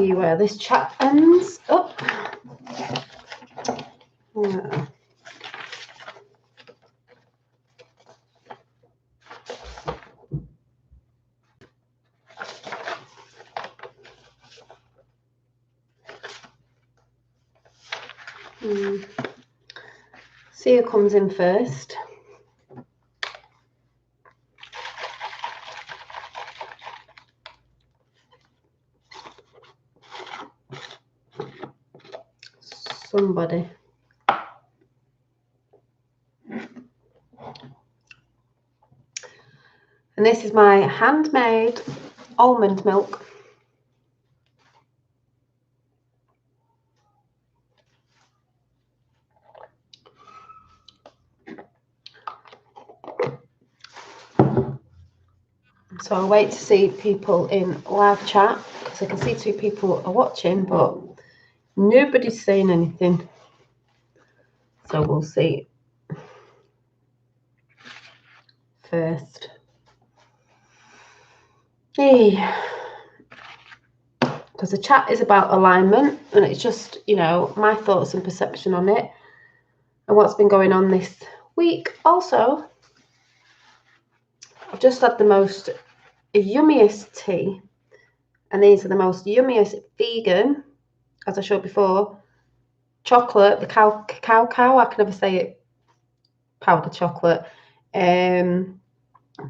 see where this chat ends up. Yeah. See who comes in first. Somebody. And this is my handmade almond milk. So I'll wait to see people in live chat because I can see 2 people are watching, but nobody's saying anything. So we'll see first. Hey, because the chat is about alignment and it's just, you know, my thoughts and perception on it and what's been going on this week. Also, I've just had the most yummiest tea, and these are the most yummiest vegan, as I showed before, chocolate, the cacao, I can never say it, powder chocolate,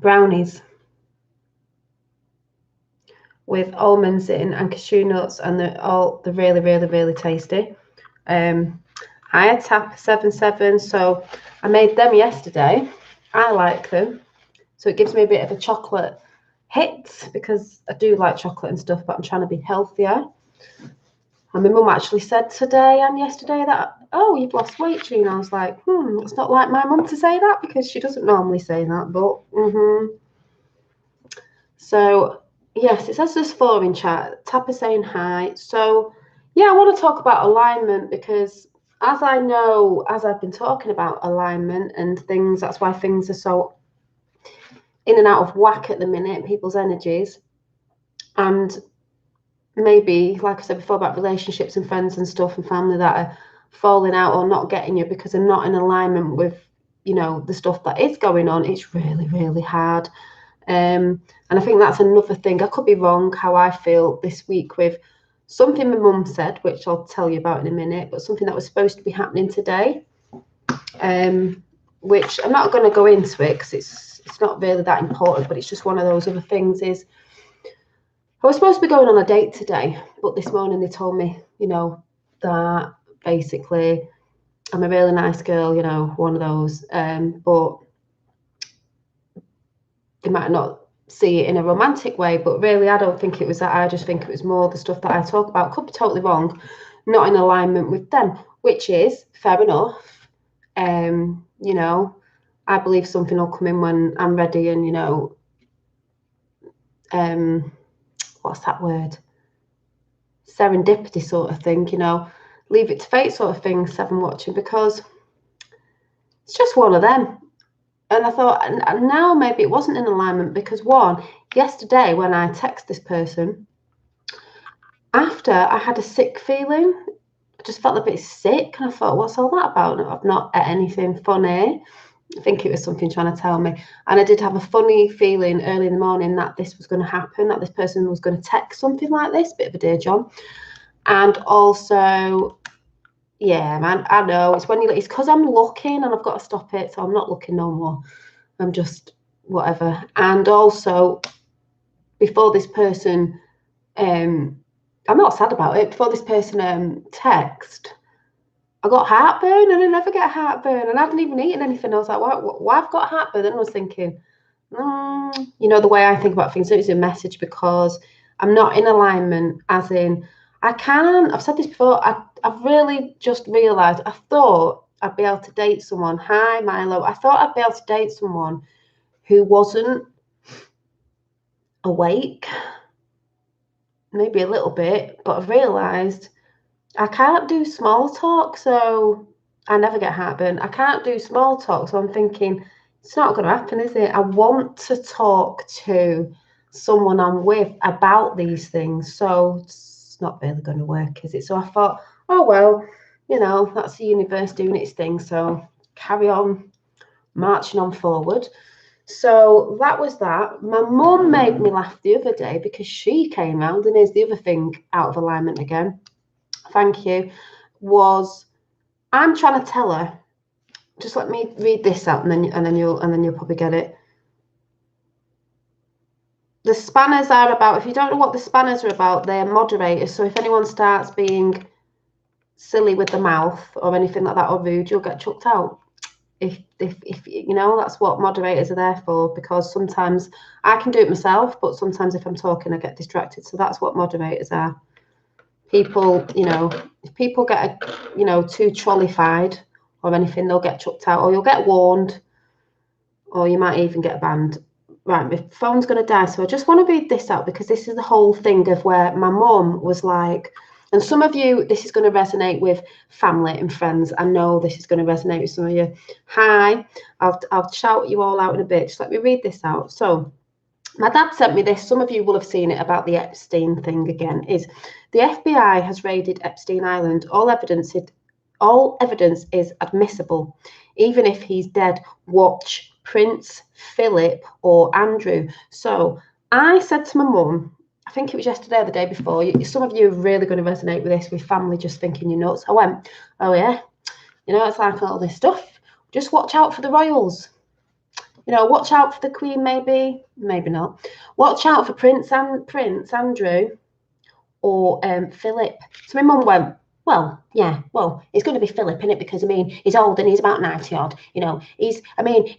brownies with almonds in and cashew nuts, and they're really, really, really tasty. I had Tap 77, so I made them yesterday. I like them, so it gives me a bit of a chocolate hit because I do like chocolate and stuff, but I'm trying to be healthier. And my mum actually said today and yesterday that, oh, you've lost weight, Jean. I was like, it's not like my mum to say that because she doesn't normally say that, but So yes, it says there's 4 in chat. Tapper saying hi. So yeah, I want to talk about alignment because as I know, as I've been talking about alignment and things, that's why things are so in and out of whack at the minute, people's energies. And maybe, like I said before, about relationships and friends and stuff and family that are falling out or not getting you because they're not in alignment with, you know, the stuff that is going on. It's really, really hard. And I think that's another thing. I could be wrong how I feel this week with something my mum said, which I'll tell you about in a minute, but something that was supposed to be happening today, which I'm not going to go into it because it's not really that important, but it's just one of those other things. Is I was supposed to be going on a date today, but this morning they told me, you know, that basically I'm a really nice girl, you know, one of those, but they might not see it in a romantic way, but really I don't think it was that. I just think it was more the stuff that I talk about. Could be totally wrong, not in alignment with them, which is fair enough. You know, I believe something will come in when I'm ready, and you know, what's that word? Serendipity sort of thing, you know, leave it to fate sort of thing, 7 watching, because it's just one of them. And I thought, and now maybe it wasn't in alignment because yesterday when I text this person, after I had a sick feeling, I just felt a bit sick, and I thought, what's all that about? And I've not ate anything funny. I think it was something trying to tell me. And I did have a funny feeling early in the morning that this was going to happen, that this person was going to text something like this, bit of a dear John. And also, yeah, man, I know it's it's because I'm looking and I've got to stop it, so I'm not looking no more. I'm just whatever. And also, before this person, I'm not sad about it. Before this person text, I got heartburn, and I never get heartburn, and I hadn't even eaten anything. I was like, why I've got heartburn? And I was thinking, you know, the way I think about things, it's a message because I'm not in alignment, as in, I've said this before, I've really just realised, I thought I'd be able to date someone. Hi, Milo. I thought I'd be able to date someone who wasn't awake, maybe a little bit, but I've realised I can't do small talk, so I never get heartburn. I can't do small talk, so I'm thinking, it's not going to happen, is it? I want to talk to someone I'm with about these things. So not really going to work, is it? So I thought, oh, well, you know, that's the universe doing its thing. So carry on marching on forward. So that was that. My mum made me laugh the other day because she came round, and here's the other thing out of alignment again. Thank you. I'm trying to tell her. Just let me read this out, and then you'll probably get it. The spanners are about. If you don't know what the spanners are about, they're moderators. So if anyone starts being silly with the mouth or anything like that or rude, you'll get chucked out. If you know, that's what moderators are there for, because sometimes I can do it myself, but sometimes if I'm talking I get distracted. So that's what moderators are. People, you know, if people get too trollified or anything, they'll get chucked out, or you'll get warned, or you might even get banned. Right, my phone's going to die, so I just want to read this out, because this is the whole thing of where my mum was like, and some of you, this is going to resonate with family and friends. I know this is going to resonate with some of you. Hi, I'll shout you all out in a bit. Just let me read this out. So my dad sent me this. Some of you will have seen it, about the Epstein thing again. Is the FBI has raided Epstein Island. All evidence is admissible, even if he's dead. Watch Prince Philip or Andrew. So I said to my mum, I think it was yesterday or the day before, some of you are really going to resonate with this, with family just thinking you're nuts. I went, oh yeah, you know, it's like all this stuff. Just watch out for the royals. You know, watch out for the Queen, maybe not. Watch out for Prince Andrew or Philip. So my mum went, well, yeah, well, it's going to be Philip, innit? Because I mean, he's old and he's about 90 odd. You know, it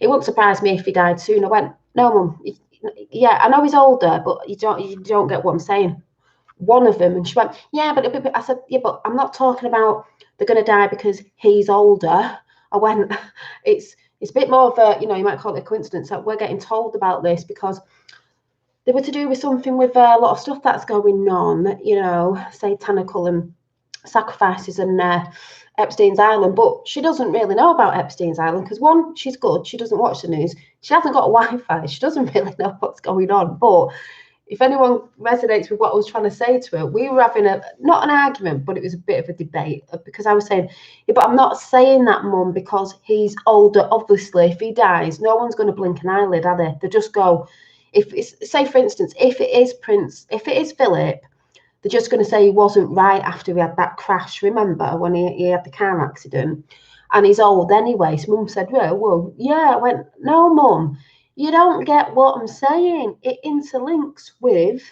wouldn't surprise me if he died soon. I went, no, mum. Yeah, I know he's older, but you don't get what I'm saying. One of them, and she went, yeah, but I said, yeah, but I'm not talking about they're going to die because he's older. I went, it's a bit more of a, you know, you might call it a coincidence that we're getting told about this because they were to do with something with a lot of stuff that's going on, you know, satanical and sacrifices and Epstein's Island. But she doesn't really know about Epstein's Island because, one, she's good. She doesn't watch the news. She hasn't got Wi-Fi. She doesn't really know what's going on. But if anyone resonates with what I was trying to say to her, we were having not an argument, but it was a bit of a debate, because I was saying, yeah, but I'm not saying that, Mum, because he's older. Obviously, if he dies, no one's going to blink an eyelid, are they? They just go, if it's, say for instance, if it is Philip, they're just going to say he wasn't right after he had that crash. Remember when he had the car accident, and he's old anyway. So Mum said, well, yeah. I went, no, Mum, you don't get what I'm saying. It interlinks with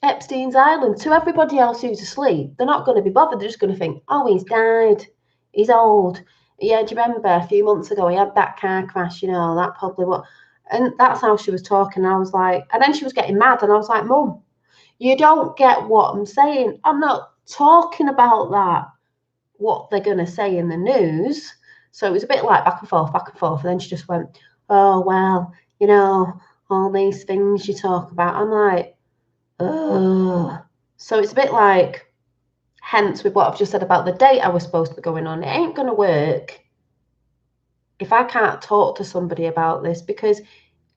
Epstein's Island. To everybody else who's asleep, they're not going to be bothered. They're just going to think, oh, he's died. He's old. Yeah, do you remember a few months ago he had that car crash? You know, that probably what. And that's how she was talking. I was like, and then she was getting mad, and I was like, Mum, you don't get what I'm saying. I'm not talking about that, what they're going to say in the news. So it was a bit like back and forth. And then she just went, oh, well, you know, all these things you talk about. I'm like, oh. So it's a bit like, hence with what I've just said about the date I was supposed to be going on, it ain't going to work if I can't talk to somebody about this, because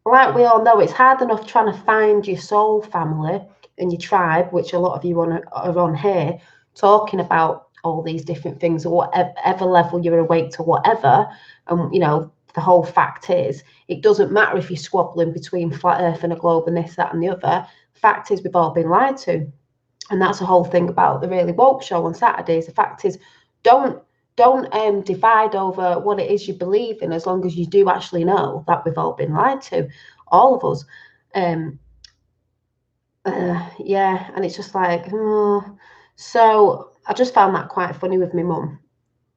like we all know, it's hard enough trying to find your soul family and your tribe, which a lot of you are on here, talking about all these different things, or whatever level you're awake to whatever. And, you know, the whole fact is, it doesn't matter if you're squabbling between flat earth and a globe and this, that and the other. Fact is, we've all been lied to. And that's the whole thing about the Really Woke show on Saturdays. The fact is, don't divide over what it is you believe in, as long as you do actually know that we've all been lied to, all of us. Yeah, and it's just like, oh. So I just found that quite funny with my mum,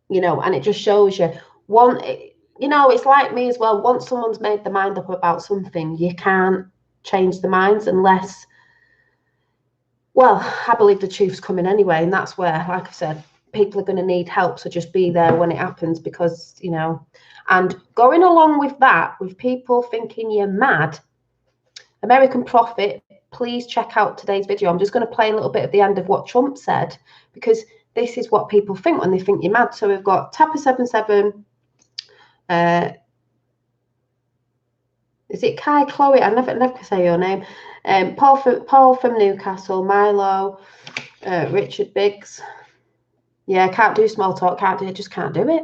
you know, and it just shows you, you know, it's like me as well. Once someone's made their mind up about something, you can't change the minds unless, well, I believe the truth's coming anyway. And that's where, like I said, people are going to need help. So just be there when it happens, because, you know, and going along with that, with people thinking you're mad, American Prophet, please check out today's video. I'm just going to play a little bit at the end of what Trump said, because this is what people think when they think you're mad. So we've got Tapper77. Is it Kai Chloe? I never can say your name. Paul from Newcastle, Milo, Richard Biggs. Yeah, can't do small talk, just can't do it.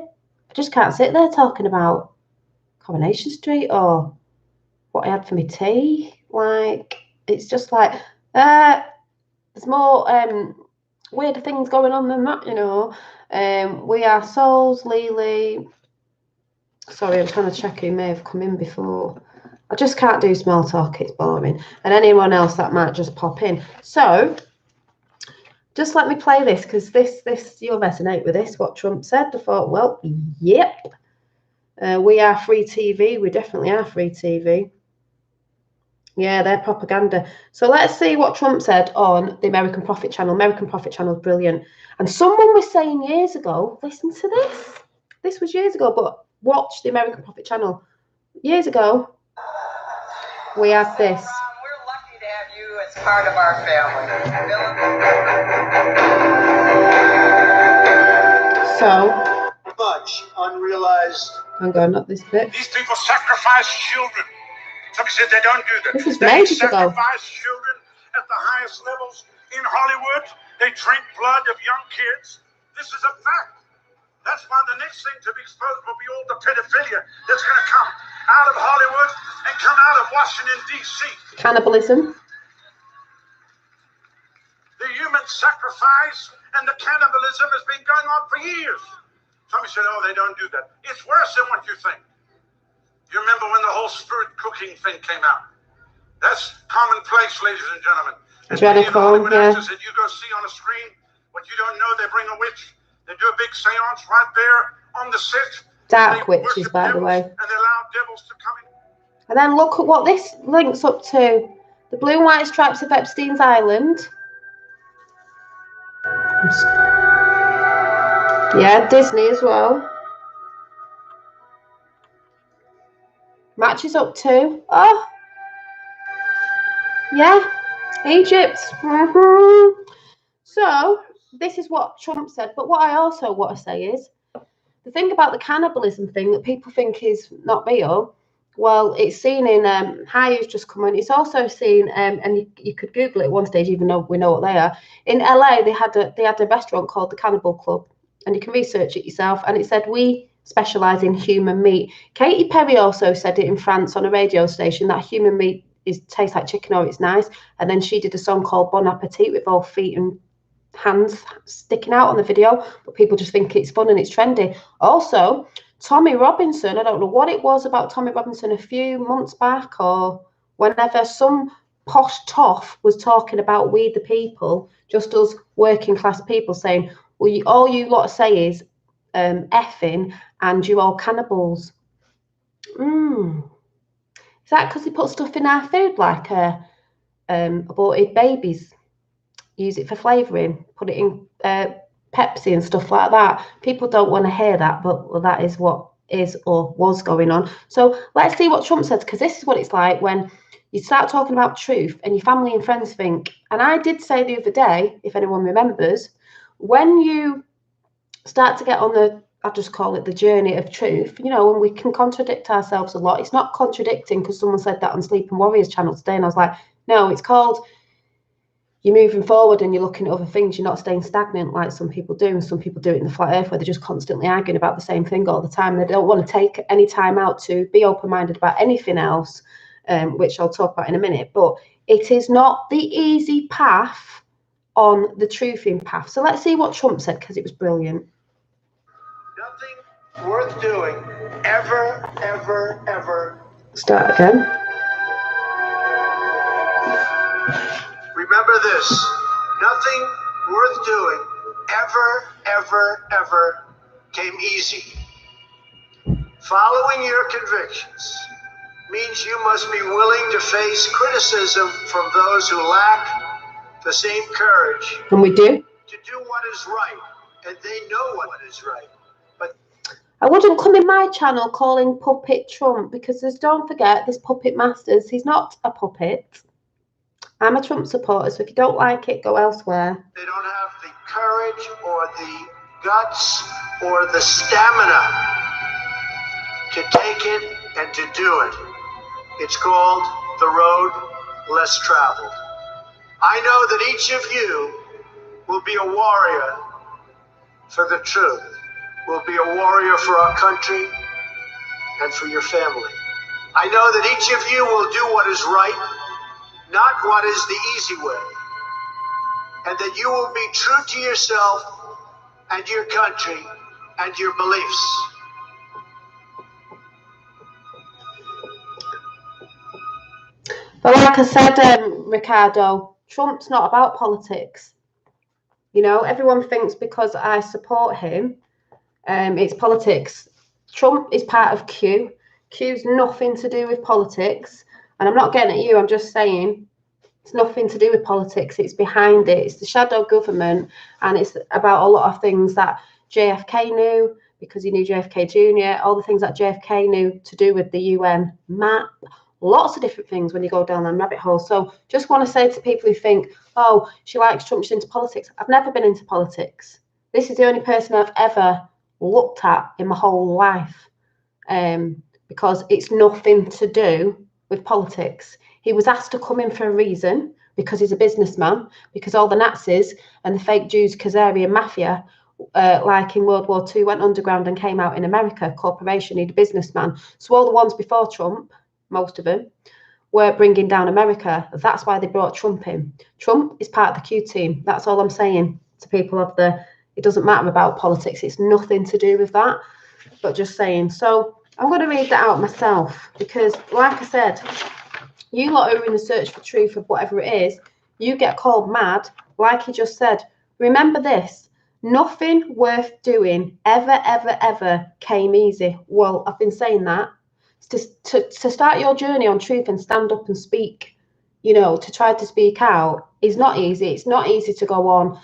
I just can't sit there talking about Coronation Street or what I had for my tea. Like, it's just like, there's more weird things going on than that, you know. We Are Souls, Lily. Sorry, I'm trying to check who may have come in before. I just can't do small talk, it's boring. And anyone else that might just pop in. So, just let me play this, because this you'll resonate with this, what Trump said. I thought, well, yep. We are free TV. We definitely are free TV. Yeah, they're propaganda. So let's see what Trump said on the American Prophet Channel. American Prophet Channel is brilliant. And someone was saying years ago, listen to this. This was years ago, but watch the American Prophet Channel. Years ago, we had this. We're lucky to have you as part of our family. So, much unrealized. hang on, not this bit. These people sacrifice children. Somebody said they don't do that. This is they ages ago. sacrifice children at the highest levels in Hollywood. They drink blood of young kids. This is a fact. That's why the next thing to be exposed will be all the pedophilia that's going to come out of Hollywood and come out of Washington, D.C. Cannibalism. The human sacrifice and the cannibalism has been going on for years. Somebody said, oh, they don't do that. It's worse than what you think. You remember when the whole spirit cooking thing came out? That's commonplace, ladies and gentlemen. And many of the Hollywood actors that you go see on a screen, what you don't know, they bring a witch. They do a big seance right there on the set. Dark witches, by the way. And they allow devils to come in. And then look at what this links up to. The blue and white stripes of Epstein's Island. Yeah, Disney as well. Matches up to, oh, yeah, Egypt. So, this is what Trump said. But what I also want to say is, the thing about the cannibalism thing that people think is not real, well, it's seen in, Hayu's just come on, it's also seen, and you could Google it at one stage, even though we know what they are. In LA, they had a restaurant called the Cannibal Club, and you can research it yourself, and it said, we specialise in human meat. Katy Perry also said it in France on a radio station, that human meat tastes like chicken or it's nice. And then she did a song called Bon Appetit with all feet and hands sticking out on the video, but people just think it's fun and it's trendy. Also, Tommy Robinson, I don't know what it was about Tommy Robinson a few months back or whenever, some posh toff was talking about we the people, just us working class people, saying, well, all you lot say is effing and you all cannibals. Is that because they put stuff in our food like aborted babies? Use it for flavouring, put it in Pepsi and stuff like that. People don't want to hear that, but well, that is what is or was going on. So let's see what Trump says, because this is what it's like when you start talking about truth and your family and friends think, and I did say the other day, if anyone remembers, when you start to get on the, I just call it the journey of truth, you know, and we can contradict ourselves a lot. It's not contradicting because someone said that on Sleeping Warriors channel today, and I was like, no, it's called you're moving forward and you're looking at other things. You're not staying stagnant like some people do, and some people do it in the flat earth where they're just constantly arguing about the same thing all the time. They don't want to take any time out to be open-minded about anything else, which I'll talk about in a minute. But it is not the easy path on the truthing path. So let's see what Trump said, because it was brilliant. Nothing worth doing ever, ever, ever. Start again. Remember this, nothing worth doing ever, ever, ever came easy. Following your convictions means you must be willing to face criticism from those who lack the same courage. And we do. To do what is right, and they know what is right. But I wouldn't come in my channel calling Puppet Trump, because don't forget, this Puppet Masters, he's not a puppet. I'm a Trump supporter, so if you don't like it, go elsewhere. They don't have the courage or the guts or the stamina to take it and to do it. It's called the road less traveled. I know that each of you will be a warrior for the truth, will be a warrior for our country and for your family. I know that each of you will do what is right, not what is the easy way, and that you will be true to yourself and your country and your beliefs. But like I said, Ricardo, Trump's not about politics. You know, everyone thinks because I support him, it's politics. Trump is part of Q. Q's nothing to do with politics. And I'm not getting at you, I'm just saying it's nothing to do with politics. It's behind it. It's the shadow government, and it's about a lot of things that JFK knew because he knew JFK Jr., all the things that JFK knew to do with the UN map, lots of different things when you go down that rabbit hole. So just want to say to people who think, oh, she likes Trump, she's into politics. I've never been into politics. This is the only person I've ever looked at in my whole life, because it's nothing to do with politics. He was asked to come in for a reason, because he's a businessman, because all the Nazis and the fake Jews, Khazarian mafia, like in World War II, went underground and came out in America, corporation, he's a businessman. So all the ones before Trump, most of them, were bringing down America. That's why they brought Trump in. Trump is part of the Q team. That's all I'm saying to people of the, it doesn't matter about politics. It's nothing to do with that, but just saying. So I'm going to read that out myself, because like I said, you lot are in the search for truth of whatever it is, you get called mad. Like he just said, remember this, nothing worth doing ever came easy. Well, I've been saying that. To start your journey on truth and stand up and speak, you know, to try to speak out is not easy. It's not easy to go on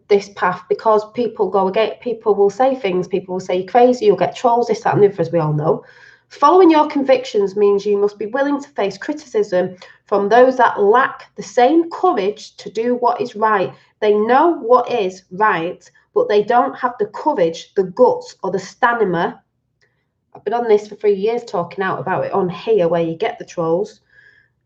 this path, because people go again, people will say things, people will say you're crazy, you'll get trolls, this, that, and the other, as we all know. Following your convictions means you must be willing to face criticism from those that lack the same courage to do what is right. They know what is right, but they don't have the courage, the guts, or the stamina. I've been on this for 3 years talking out about it on here, where you get the trolls,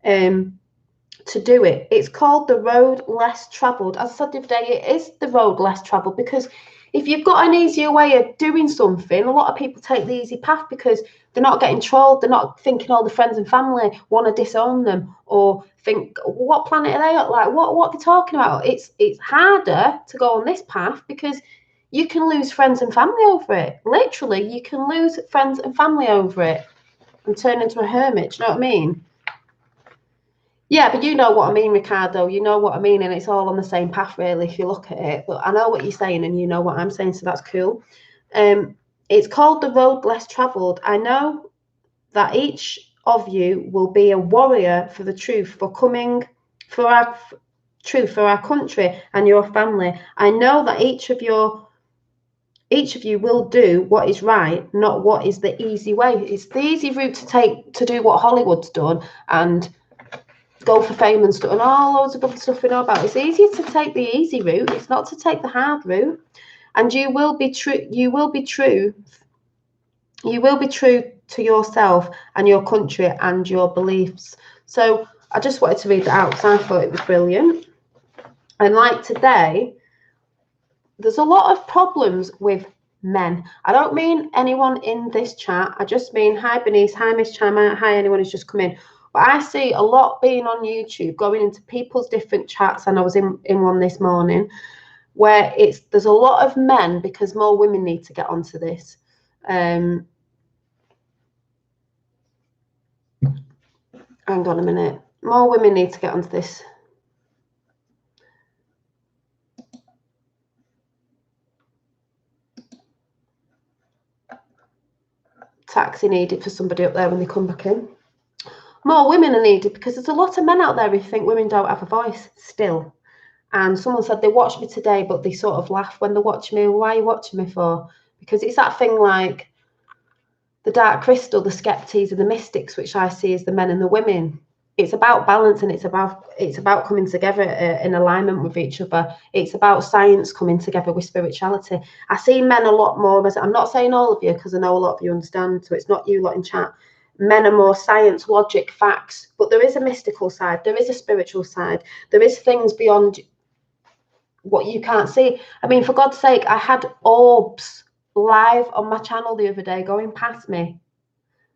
to do it. It's called the road less travelled. As I said the other day, it is the road less travelled, because if you've got an easier way of doing something, a lot of people take the easy path because they're not getting trolled. They're not thinking all the friends and family want to disown them, or think, what planet are they at? Like, what are they talking about? It's harder to go on this path because you can lose friends and family over it. Literally, you can lose friends and family over it and turn into a hermit. Do you know what I mean? Yeah, but you know what I mean, Ricardo. You know what I mean, and it's all on the same path, really, if you look at it. But I know what you're saying, and you know what I'm saying, so that's cool. It's called the road less travelled. I know that each of you will be a warrior for the truth, for coming for our truth, for our country and your family. I know that each of you will do what is right, not what is the easy way. It's the easy route to take to do what Hollywood's done and go for fame and stuff, and all loads of other stuff we know about. It's easier to take the easy route. It's not to take the hard route. And you will be true. You will be true to yourself and your country and your beliefs. So I just wanted to read that out because I thought it was brilliant. And like today, there's a lot of problems with men. I don't mean anyone in this chat. I just mean, hi Bernice, hi Miss Chima, hi anyone who's just come in. But I see a lot being on YouTube, going into people's different chats, and I was in one this morning, where there's a lot of men, because more women need to get onto this. Hang on a minute. More women need to get onto this. Taxi needed for somebody up there when they come back in. More women are needed, because there's a lot of men out there who think women don't have a voice still. And someone said they watched me today, but they sort of laugh when they watch me. Why are you watching me for? Because it's that thing like the Dark Crystal, the Skeptes and the Mystics, which I see as the men and the women. It's about balance, and it's about coming together in alignment with each other. It's about science coming together with spirituality. I see men a lot more as, I'm not saying all of you, because I know a lot of you understand, so it's not you lot in chat. Men are more science, logic, facts, but there is a mystical side, there is a spiritual side, there is things beyond what you can't see. I mean, for God's sake, I had orbs live on my channel the other day going past me,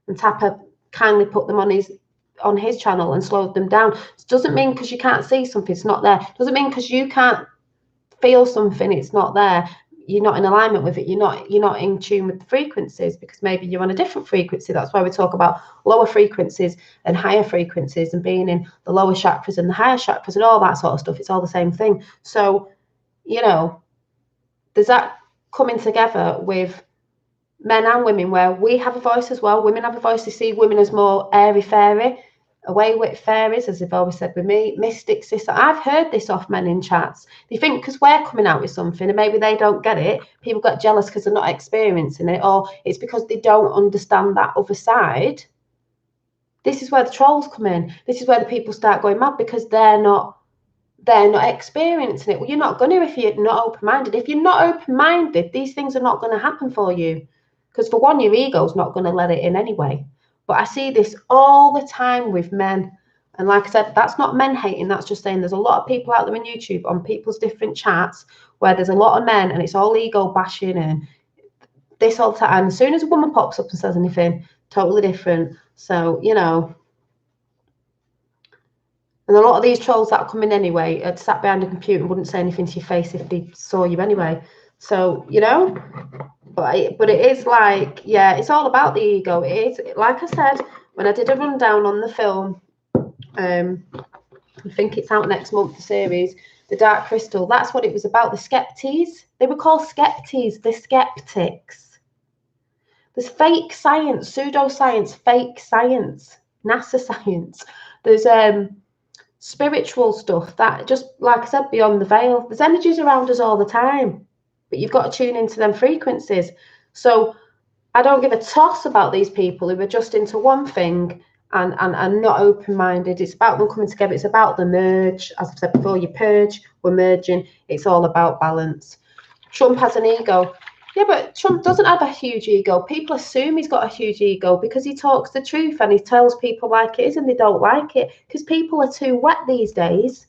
and Tapper kindly put them on his channel and slowed them down. It doesn't mean because you can't see something, it's not there. It doesn't mean because you can't feel something, it's not there. You're not in alignment with it. You're not in tune with the frequencies, because maybe you're on a different frequency. That's why we talk about lower frequencies and higher frequencies, and being in the lower chakras and the higher chakras and all that sort of stuff. It's all the same thing. So, you know, there's that coming together with men and women, where we have a voice as well. Women have a voice. They see women as more airy fairy, away with fairies, as they've always said with me, mystics. This, I've heard this off men in chats. They think because we're coming out with something and maybe they don't get it, people get jealous because they're not experiencing it, or it's because they don't understand that other side. This is where the trolls come in. This is where the people start going mad, because they're not experiencing it. Well, you're not going to if you're not open-minded. If you're not open-minded, these things are not going to happen for you, because for one, your ego's not going to let it in anyway. But I see this all the time with men. And like I said, that's not men hating. That's just saying there's a lot of people out there on YouTube, on people's different chats, where there's a lot of men and it's all ego bashing and this all the time. And as soon as a woman pops up and says anything, totally different. So, you know. And a lot of these trolls that come in anyway had sat behind a computer and wouldn't say anything to your face if they saw you anyway. So, you know. But it is like, yeah, it's all about the ego. It is, like I said, when I did a rundown on the film, I think it's out next month, the series, The Dark Crystal, that's what it was about. The skeptes, they were called skeptes, the skeptics. There's fake science, pseudoscience, fake science, NASA science. There's spiritual stuff that, just like I said, beyond the veil. There's energies around us all the time, but you've got to tune into them frequencies. So I don't give a toss about these people who are just into one thing and not open-minded. It's about them coming together. It's about the merge. As I've said before, you purge, we're merging. It's all about balance. Trump has an ego. Yeah, but Trump doesn't have a huge ego. People assume he's got a huge ego because he talks the truth and he tells people like it is, and they don't like it because people are too wet these days.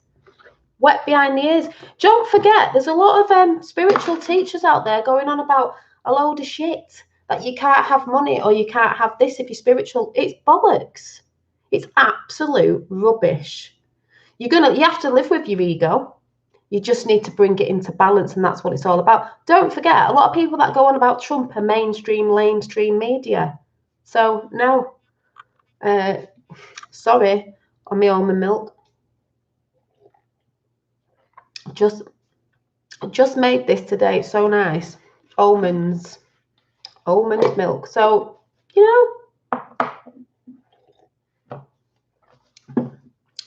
Wet behind the ears. Don't forget, there's a lot of spiritual teachers out there going on about a load of shit, that you can't have money or you can't have this if you're spiritual. It's bollocks. It's absolute rubbish. You have to live with your ego. You just need to bring it into balance, and that's what it's all about. Don't forget, a lot of people that go on about Trump are mainstream media. So no, sorry on my almond milk. Just made this today. It's so nice. Almond milk. So, you know,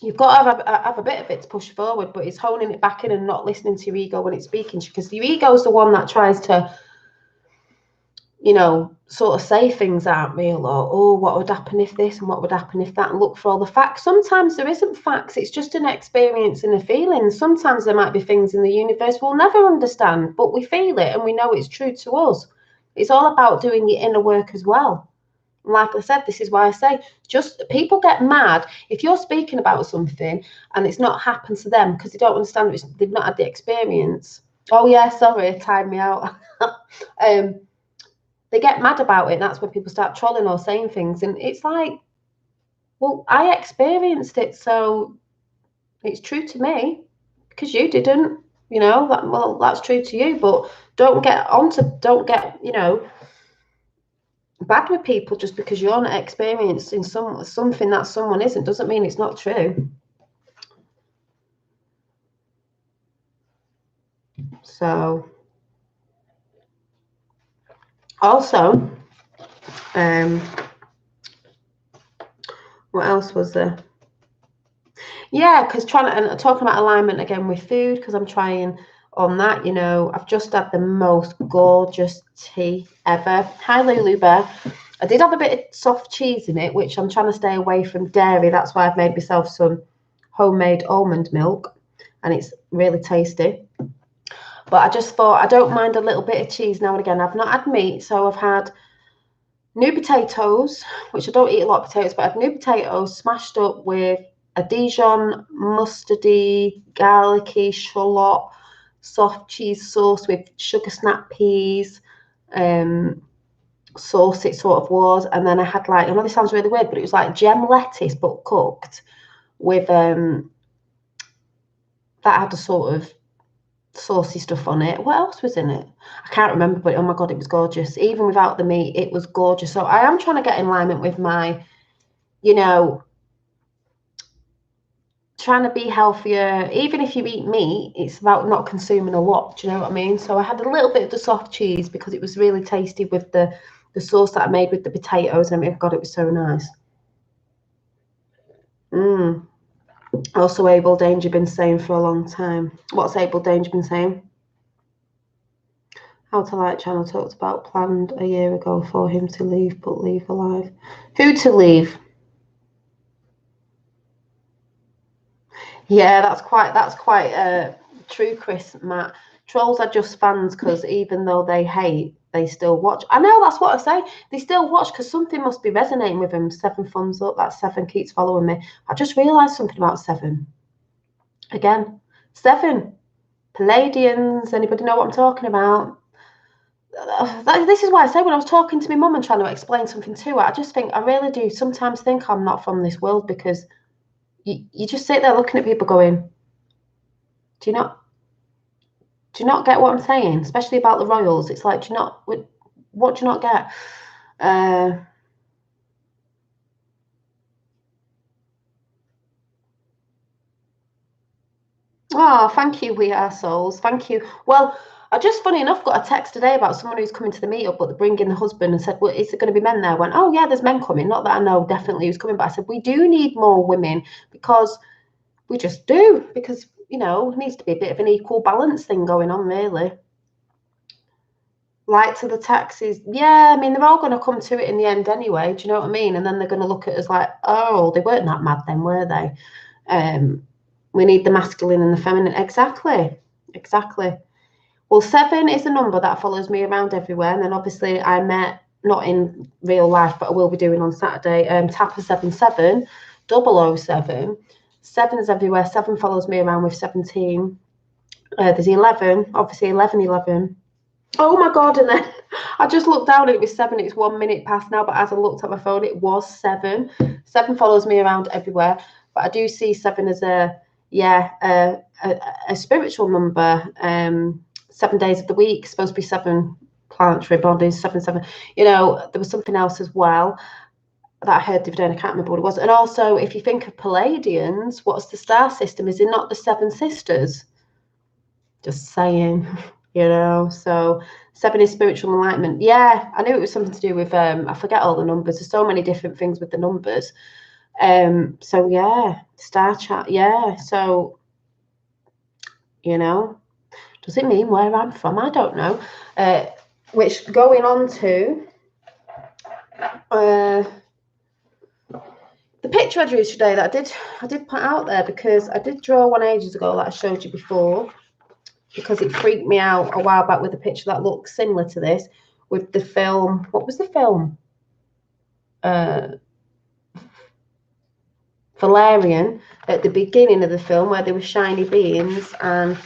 you've got to have a bit of it to push forward, but it's honing it back in and not listening to your ego when it's speaking, because your ego is the one that tries to, you know, sort of say things aren't real, or, oh, what would happen if this and what would happen if that, and look for all the facts. Sometimes there isn't facts. It's just an experience and a feeling. Sometimes there might be things in the universe we'll never understand, but we feel it and we know it's true to us. It's all about doing your inner work as well. Like I said, this is why I say, just people get mad if you're speaking about something and it's not happened to them because they don't understand it, they've not had the experience. Oh yeah, sorry, time me out. They get mad about it, and that's when people start trolling or saying things. And it's like, well, I experienced it, so it's true to me because you didn't. You know, well, that's true to you, but don't get, you know, bad with people just because you're not experiencing something that someone isn't. Doesn't mean it's not true. So, also, what else was there? Yeah, because talking about alignment again with food, because I'm trying on that. You know, I've just had the most gorgeous tea ever. Hi, Lulu Bear. I did have a bit of soft cheese in it, which I'm trying to stay away from dairy. That's why I've made myself some homemade almond milk, and it's really tasty. But I just thought I don't mind a little bit of cheese now and again. I've not had meat, so I've had new potatoes, which I don't eat a lot of potatoes, but I've new potatoes smashed up with a Dijon mustardy, garlicky, shallot, soft cheese sauce with sugar snap peas sauce it sort of was. And then I had like, I know this sounds really weird, but it was like gem lettuce but cooked with that had a sort of saucy stuff on it. What else was in it? I can't remember, but oh my god, it was gorgeous. Even without the meat, it was gorgeous. So I am trying to get in alignment with my, you know, trying to be healthier. Even if you eat meat, it's about not consuming a lot. Do you know what I mean? So I had a little bit of the soft cheese because it was really tasty with the sauce that I made with the potatoes. And God, it was so nice. Also, Abel Danger been saying for a long time. What's Abel Danger been saying? How to Like channel talked about planned a year ago for him to leave, but leave alive. Who to leave? Yeah, that's quite true, Chris, Matt. Trolls are just fans because even though they hate, they still watch. I know, that's what I say. They still watch because something must be resonating with them. 7 thumbs up. That 7 keeps following me. I just realised something about 7. Again, 7. Palladians. Anybody know what I'm talking about? This is why I say when I was talking to my mum and trying to explain something to her, I just think, I really do sometimes think I'm not from this world because you just sit there looking at people going, do you not get what I'm saying? Especially about the royals. It's like, what do you not get? Oh, thank you, We Are Souls. Thank you. Well, I just, funny enough, got a text today about someone who's coming to the meetup, but they're bringing the husband and said, well, is there going to be men there? I went, oh, yeah, there's men coming. Not that I know definitely who's coming, but I said, we do need more women because we just do. Because, you know, it needs to be a bit of an equal balance thing going on, really. Like to the taxes. Yeah, I mean, they're all going to come to it in the end anyway. Do you know what I mean? And then they're going to look at us like, oh, they weren't that mad then, were they? We need the masculine and the feminine. Exactly. Well, 7 is a number that follows me around everywhere. And then obviously I met, not in real life, but I will be doing on Saturday, Tapper77, 007. 7 is everywhere. 7 follows me around with 17. There's 11, obviously 11. Oh my God, and then I just looked down and it was 7. It's 1 minute past now, but as I looked at my phone, it was 7. 7 follows me around everywhere. But I do see 7 as a spiritual number. 7 days of the week, supposed to be 7 planetary bodies, 7. You know, there was something else as well that I heard the other day, and I can't remember what it was. And also, if you think of Palladians, what's the star system? Is it not the 7 sisters? Just saying, you know. So 7 is spiritual enlightenment. Yeah, I knew it was something to do with I forget all the numbers. There's so many different things with the numbers. So yeah, star chart. Yeah, so you know, does it mean where I'm from? I don't know. Which going on to the picture I drew today that I did put out there because I did draw one ages ago that I showed you before, because it freaked me out a while back with a picture that looks similar to this with the film. What was the film? Valerian, at the beginning of the film where there were shiny beings, and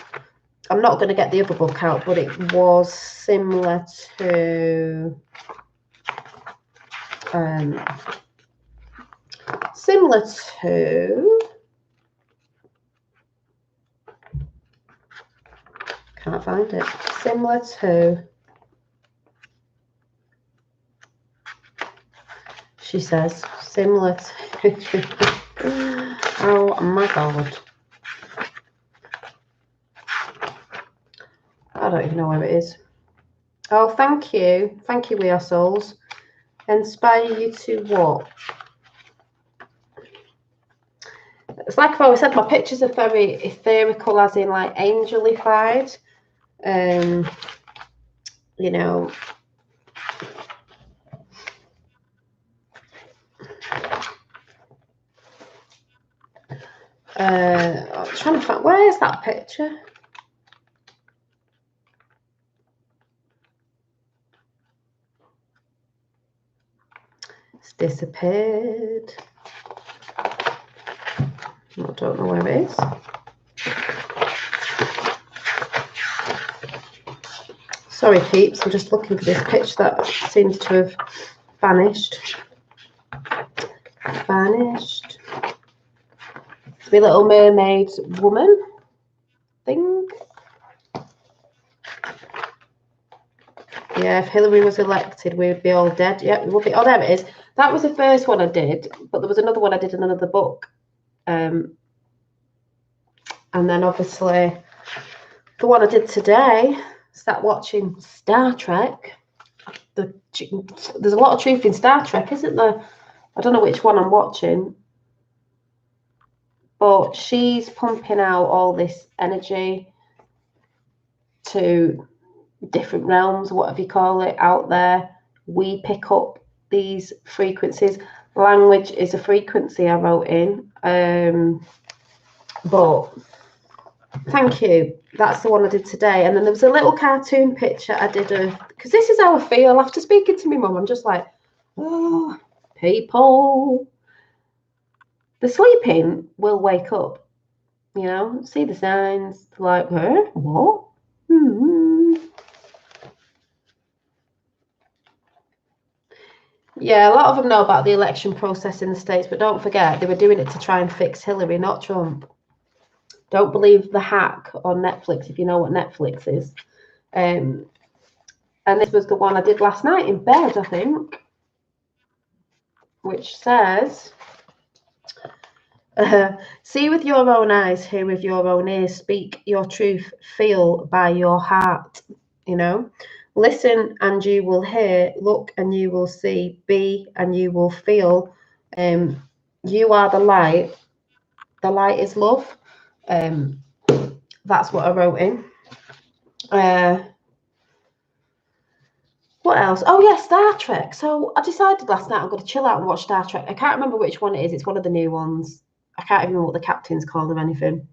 I'm not going to get the other book out, but it was similar to can't find it. Similar to, she says, similar to oh my God, I don't even know where it is. Oh, thank you, We Are Souls. Inspire you to what? It's like I've always said, my pictures are very etherical, as in like angelified. You know, I'm trying to find, where is that picture? It's disappeared. I don't know where it is. Sorry, peeps. I'm just looking for this picture that seems to have vanished. Vanished. The Little Mermaid woman thing. Yeah, if Hillary was elected, we would be all dead. Yeah, we would be. Oh, there it is. That was the first one I did, but there was another one I did in another book. And then obviously the one I did today, start watching Star Trek. There's a lot of truth in Star Trek, isn't there? I don't know which one I'm watching, but she's pumping out all this energy to different realms, whatever you call it, out there. We pick up these frequencies. Language is a frequency, I wrote in. But thank you. That's the one I did today. And then there was a little cartoon picture I did of, because this is how I feel after speaking to my mum. I'm just like, oh, people. The sleeping will wake up, you know, see the signs, like, huh? What? Yeah, a lot of them know about the election process in the States, but don't forget, they were doing it to try and fix Hillary, not Trump. Don't believe the hack on Netflix, if you know what Netflix is. And this was the one I did last night in bed, I think, which says, see with your own eyes, hear with your own ears, speak your truth, feel by your heart, you know. Listen and you will hear, look and you will see, be and you will feel. You are the light. The light is love. That's what I wrote in. What else? Oh yeah, Star Trek. So I decided last night I'm going to chill out and watch Star Trek. I can't remember which one it is. It's one of the new ones. I can't even remember what the captain's called or anything.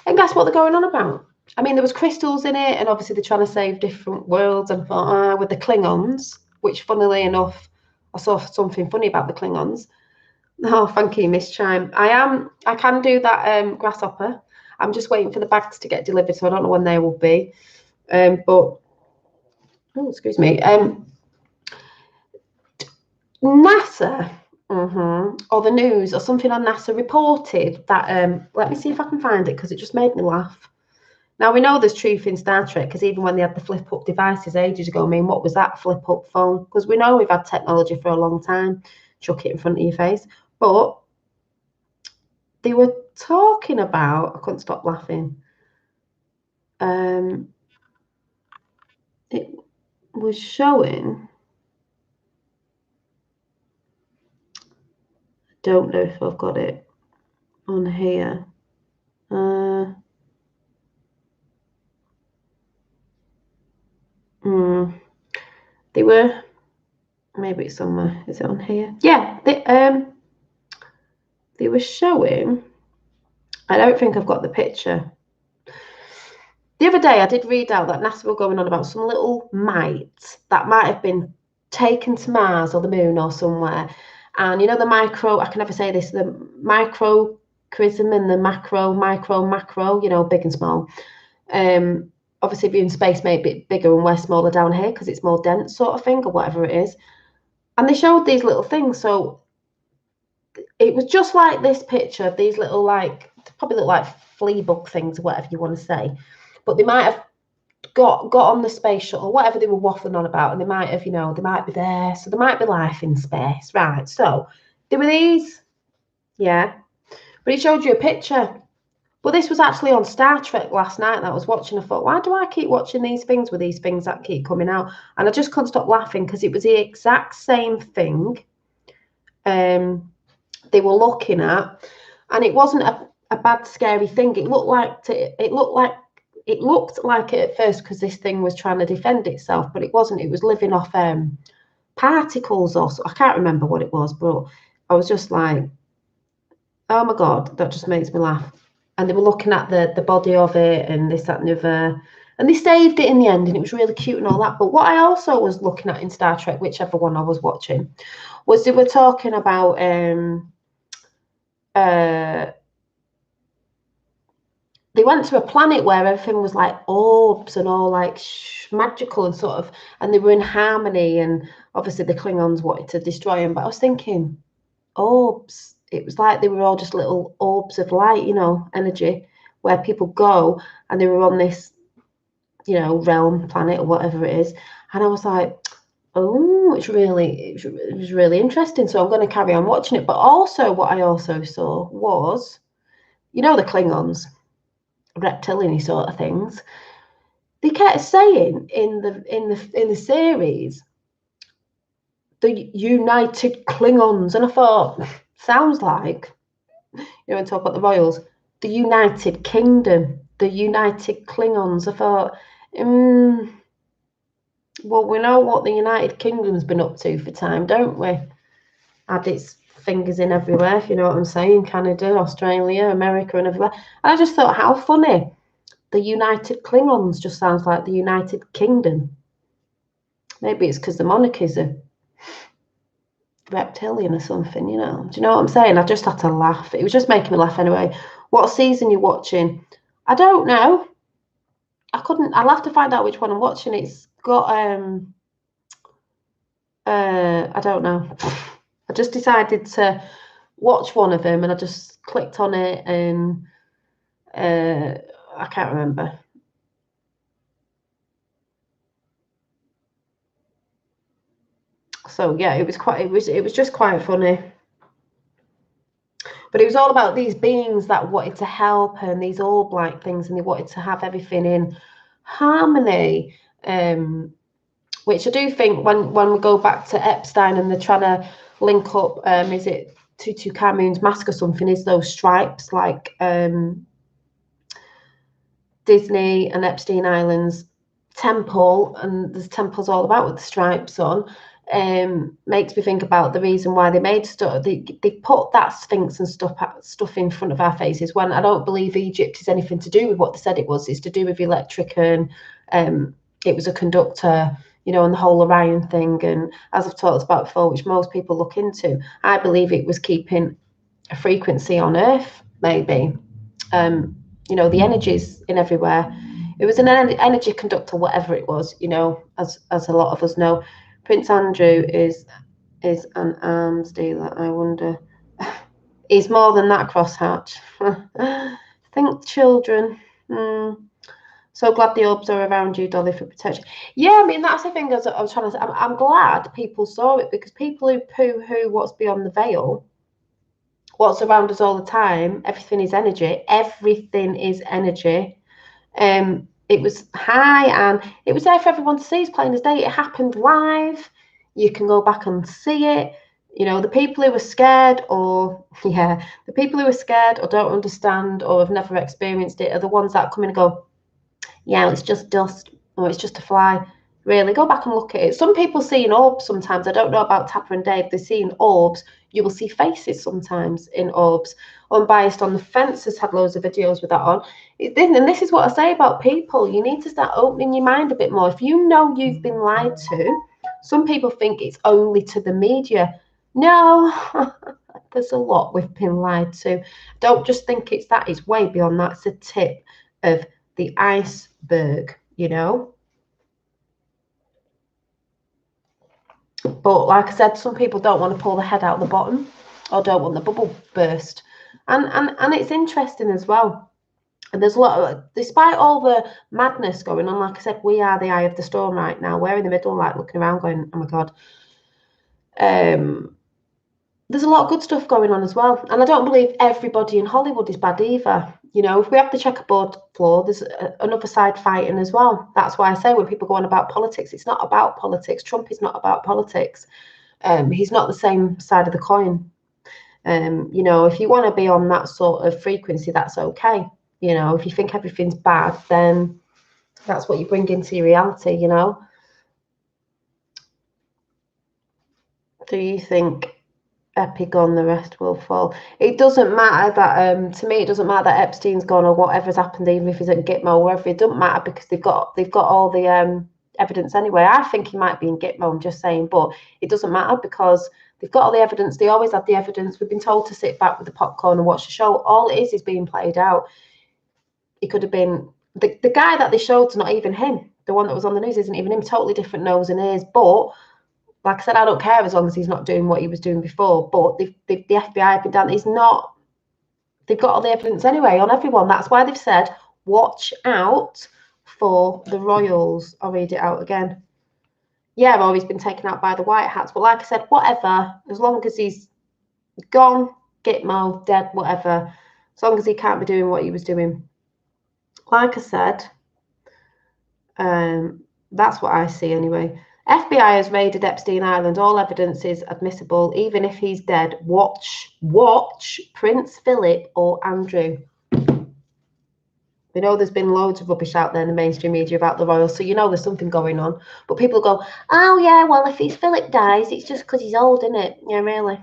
And guess what they're going on about? I mean, there was crystals in it, and obviously they're trying to save different worlds. And I thought, with the Klingons, which funnily enough, I saw something funny about the Klingons. Oh, thank you, Miss Chime. I can do that grasshopper. I'm just waiting for the bags to get delivered, so I don't know when they will be. But oh, excuse me. NASA, or the news, or something on NASA reported that. Let me see if I can find it because it just made me laugh. Now, we know there's truth in Star Trek because even when they had the flip-up devices ages ago, I mean, what was that flip-up phone? Because we know we've had technology for a long time. Chuck it in front of your face. But they were talking about, I couldn't stop laughing. It was showing, I don't know if I've got it on here. They were, maybe it's somewhere. Is it on here? Yeah, they were showing. I don't think I've got the picture. The other day, I did read out that NASA were going on about some little mite that might have been taken to Mars or the moon or somewhere. And you know the micro, I can never say this, the microcosm and the macro, you know, big and small. Obviously, being space may be bigger and we're smaller down here because it's more dense sort of thing or whatever it is. And they showed these little things. So it was just like this picture of these little, like, probably look like flea bug things or whatever you want to say. But they might have got on the space shuttle, whatever they were waffling on about, and they might have, you know, they might be there. So there might be life in space, right? So there were these, yeah. But it showed you a picture. Well, this was actually on Star Trek last night that I was watching. I thought, why do I keep watching these things with these things that keep coming out? And I just couldn't stop laughing because it was the exact same thing they were looking at, and it wasn't a bad, scary thing. It looked like it at first because this thing was trying to defend itself, but it wasn't. It was living off particles or so. I can't remember what it was, but I was just like, oh my God, that just makes me laugh. And they were looking at the body of it and this, that, and the other. And they saved it in the end, and it was really cute and all that. But what I also was looking at in Star Trek, whichever one I was watching, was they were talking about they went to a planet where everything was like orbs and all like magical and sort of, and they were in harmony. And obviously the Klingons wanted to destroy them. But I was thinking, orbs. It was like they were all just little orbs of light, you know, energy, where people go, and they were on this, you know, realm, planet, or whatever it is. And I was like, oh, it was really interesting. So I'm going to carry on watching it. But also, what I also saw was, you know, the Klingons, reptilian sort of things. They kept saying in the series, the United Klingons, and I thought, sounds like, you know, when talk about the royals, the United Kingdom, the United Klingons. I thought, well, we know what the United Kingdom's been up to for time, don't we? Had its fingers in everywhere, if you know what I'm saying. Canada, Australia, America, and everywhere. And I just thought, how funny. The United Klingons just sounds like the United Kingdom. Maybe it's because the monarchies are reptilian or something, you know. Do you know what I'm saying? I just had to laugh. It was just making me laugh anyway. What season you're watching? I don't know. I'll have to find out which one I'm watching. It's got I don't know. I just decided to watch one of them and I just clicked on it and I can't remember. So yeah, it was just quite funny. But it was all about these beings that wanted to help, and these orb-like things, and they wanted to have everything in harmony. Which I do think when we go back to Epstein and they're trying to link up, is it Tutankhamun's mask or something, is those stripes like Disney and Epstein Island's temple, and there's temples all about with the stripes on, makes me think about the reason why they made stuff. They put that Sphinx and stuff in front of our faces, when I don't believe Egypt is anything to do with what they said it was. It's to do with electric, and it was a conductor, you know, and the whole Orion thing. And as I've talked about before, which most people look into, I believe it was keeping a frequency on Earth, maybe. You know, the energies in everywhere. It was an energy conductor, whatever it was, you know, as a lot of us know. Prince Andrew is an arms dealer. I wonder. He's more than that, crosshatch. Think children. So glad the orbs are around you, Dolly, for protection. Yeah, I mean, that's the thing I was trying to say. I'm glad people saw it, because people who poo-hoo what's beyond the veil, what's around us all the time, everything is energy. Everything is energy. It was high, and it was there for everyone to see. It's plain as day. It happened live. You can go back and see it. You know, the people who were scared, or the people who are scared or don't understand or have never experienced it, are the ones that come in and go, yeah, it's just dust, or it's just a fly. Really, go back and look at it. Some people see in orbs sometimes. I don't know about Tapper and Dave. They see in orbs. You will see faces sometimes in orbs. Unbiased on the Fence has had loads of videos with that on. And this is what I say about people. You need to start opening your mind a bit more. If you know you've been lied to, some people think it's only to the media. No, there's a lot we've been lied to. Don't just think it's that. It's way beyond that. It's a tip of the iceberg, you know. But like I said, some people don't want to pull the head out the bottom, or don't want the bubble burst, and it's interesting as well. And there's a lot of, despite all the madness going on, like I said, we are the eye of the storm right now. We're in the middle, like looking around going, oh my god. There's a lot of good stuff going on as well, and I don't believe everybody in Hollywood is bad either. You know, if we have the checkerboard floor, there's another side fighting as well. That's why I say, when people go on about politics, it's not about politics. Trump is not about politics. He's not the same side of the coin. You know, if you want to be on that sort of frequency, that's okay. You know, if you think everything's bad, then that's what you bring into your reality, you know. Do you think Epi gone, the rest will fall? It doesn't matter that, to me, it doesn't matter that Epstein's gone or whatever's happened, even if he's at Gitmo or wherever. It doesn't matter, because they've got all the evidence anyway. I think he might be in Gitmo, I'm just saying, but it doesn't matter, because they've got all the evidence. They always have the evidence. We've been told to sit back with the popcorn and watch the show. All it is being played out. He could have been the guy that they showed's not even him. The one that was on the news isn't even him. Totally different nose and ears. But like I said, I don't care as long as he's not doing what he was doing before. But the FBI have been done. He's not. They've got all the evidence anyway on everyone. That's why they've said, watch out for the royals. I'll read it out again. Yeah, well, he's been taken out by the White Hats. But like I said, whatever. As long as he's gone, Gitmo, dead, whatever. As long as he can't be doing what he was doing. Like I said, that's what I see anyway. FBI has raided Epstein Island. All evidence is admissible, even if he's dead. Watch Prince Philip or Andrew. We know there's been loads of rubbish out there in the mainstream media about the royals, so you know there's something going on. But people go, oh yeah, well, if Philip dies, it's just because he's old, isn't it? Yeah, really.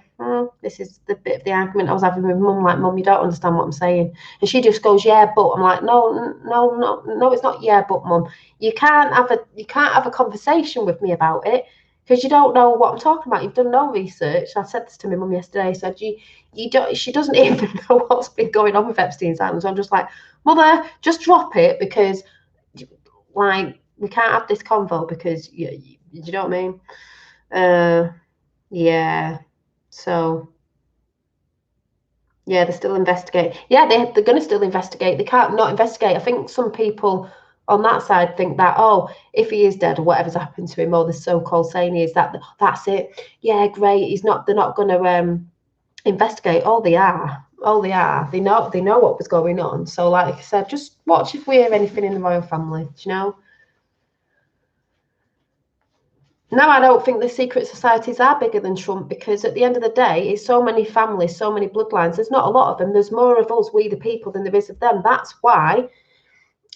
This is the bit of the argument I was having with Mum. Like, Mum, you don't understand what I'm saying. And she just goes, yeah, but. I'm like, no, it's not yeah, but, Mum. You can't have a conversation with me about it because you don't know what I'm talking about. You've done no research. I said this to my Mum yesterday. I said, she doesn't even know what's been going on with Epstein's Island. So I'm just like, Mother, just drop it because, like, we can't have this convo because you know what I mean? Yeah. So, yeah, they're still investigating. Yeah, they're going to still investigate. They can't not investigate. I think some people on that side think that, oh, if he is dead or whatever's happened to him, or the so-called saying is that's it. Yeah, great. They're not going to investigate. Oh, they are. They know what was going on. So, like I said, just watch if we hear anything in the royal family. Do you know? No, I don't think the secret societies are bigger than Trump because at the end of the day, it's so many families, so many bloodlines. There's not a lot of them. There's more of us, we the people, than there is of them. That's why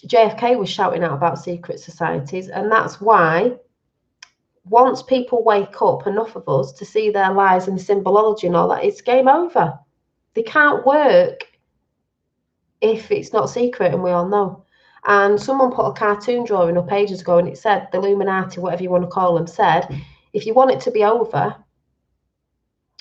JFK was shouting out about secret societies. And that's why once people wake up, enough of us, to see their lies and symbology and all that, it's game over. They can't work if it's not secret, and we all know. And someone put a cartoon drawing up ages ago and it said, the Illuminati, whatever you want to call them, said, if you want it to be over,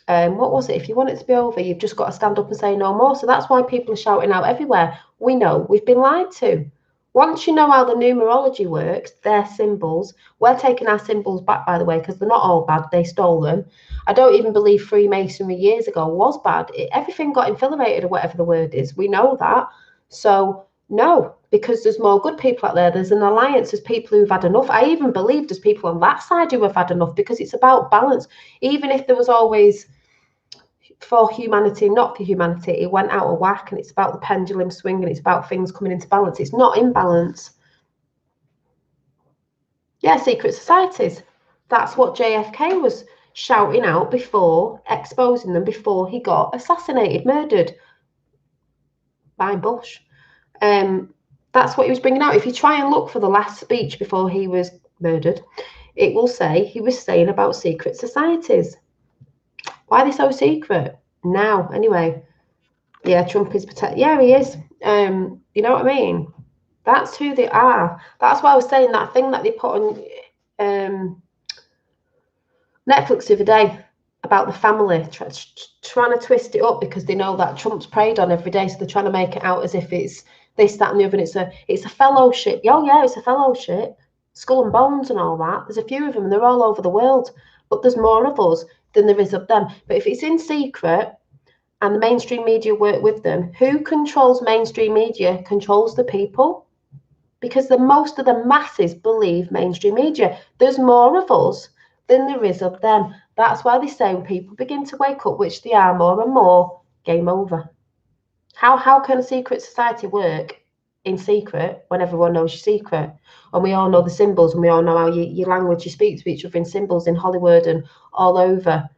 what was it? If you want it to be over, you've just got to stand up and say no more. So that's why people are shouting out everywhere. We know we've been lied to. Once you know how the numerology works, their symbols, we're taking our symbols back, by the way, because they're not all bad. They stole them. I don't even believe Freemasonry years ago was bad. Everything got infiltrated, or whatever the word is. We know that. So, no, because there's more good people out there. There's an alliance. There's people who've had enough. I even believe there's people on that side who have had enough because it's about balance. Even if there was always for humanity, not for humanity, it went out of whack, and it's about the pendulum swinging. It's about things coming into balance. It's not in balance. Yeah, secret societies. That's what JFK was shouting out before, exposing them before he got assassinated, murdered by Bush. That's what he was bringing out. If you try and look for the last speech before he was murdered, it will say he was saying about secret societies. Why are they so secret now? Anyway, yeah, Trump is protect. Yeah, he is. You know what I mean? That's who they are. That's why I was saying that thing that they put on Netflix the other day about the family, trying to twist it up because they know that Trump's preyed on every day, so they're trying to make it out as if it's this, that, and the other. And it's a fellowship. Oh yeah, it's a fellowship. Skull and Bones and all that. There's a few of them, and they're all over the world. But there's more of us than there is of them. But if it's in secret and the mainstream media work with them, who controls mainstream media controls the people. Because most of the masses believe mainstream media. There's more of us than there is of them. That's why they say when people begin to wake up, which they are more and more, game over. How can a secret society work in secret when everyone knows your secret? And we all know the symbols, and we all know how your language, you speak to each other in symbols in Hollywood and all over,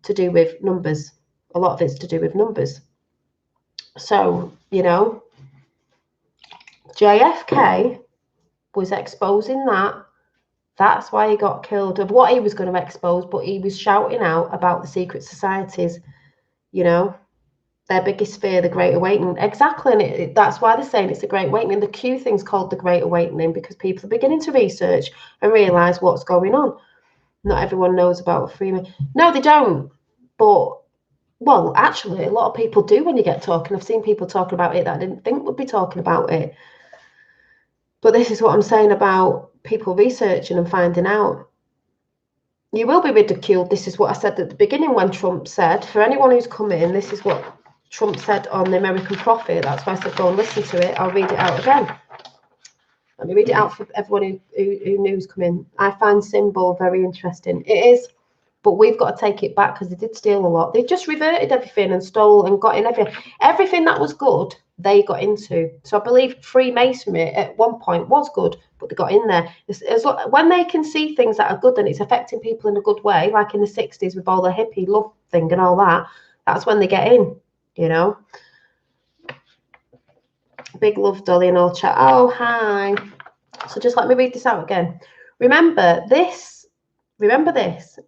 to do with numbers. A lot of it's to do with numbers. So, you know, JFK was exposing that. That's why he got killed, of what he was going to expose, but he was shouting out about the secret societies, you know, their biggest fear, the Great Awakening. Exactly, and that's why they're saying it's the Great Awakening. The Q thing's called the Great Awakening because people are beginning to research and realise what's going on. Not everyone knows about Freeman. No, they don't. But well, actually, a lot of people do when you get talking. I've seen people talking about it that I didn't think would be talking about it. But this is what I'm saying about people researching and finding out. You will be ridiculed. This is what I said at the beginning when Trump said, for anyone who's come in, this is what Trump said on the American Prophet. That's why I said go and listen to it. I'll read it out again. Let me read it out for everyone who knew's come in. I find symbol very interesting. It is, but we've got to take it back because they did steal a lot. They just reverted everything and stole and got in everything that was good. They got into. So I believe Freemasonry at one point was good, but they got in there. When they can see things that are good and it's affecting people in a good way, like in the 60s with all the hippie love thing and all that, that's when they get in, you know. Big love, Dolly, and all chat. Oh, hi. So just let me read this out again. Remember this.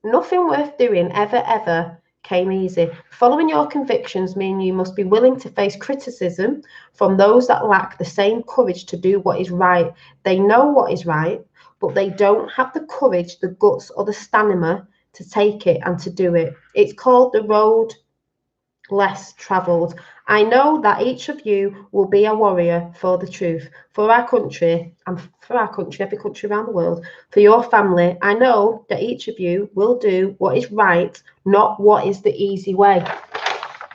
Nothing worth doing ever came easy. Following your convictions mean you must be willing to face criticism from those that lack the same courage to do what is right. They know what is right, but they don't have the courage, the guts, or the stamina to take it and to do it. It's called the road less travelled. I know that each of you will be a warrior for the truth, for our country, and for our country, every country around the world, for your family. I know that each of you will do what is right, not what is the easy way.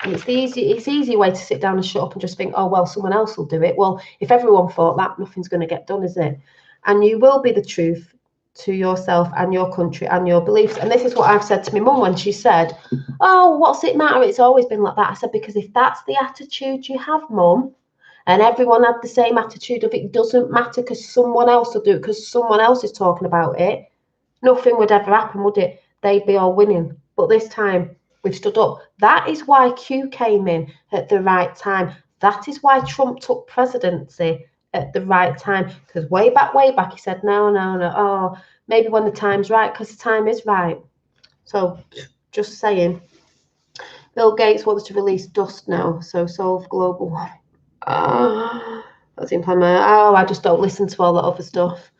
It's the easy way to sit down and shut up and just think, oh, well, someone else will do it. Well, if everyone thought that, nothing's going to get done, is it? And you will be the truth to yourself and your country and your beliefs. And this is what I've said to my mum when she said, oh, what's it matter? It's always been like that. I said, because if that's the attitude you have, Mum, and everyone had the same attitude of it doesn't matter because someone else will do it, because someone else is talking about it, nothing would ever happen, would it? They'd be all winning. But this time, we've stood up. That is why Q came in at the right time. That is why Trump took presidency at the right time. Because way back, he said, no. Oh, maybe when the time's right, because the time is right. So, just saying. Bill Gates wants to release dust now, so solve global warming. That's implement. Oh, I just don't listen to all that other stuff.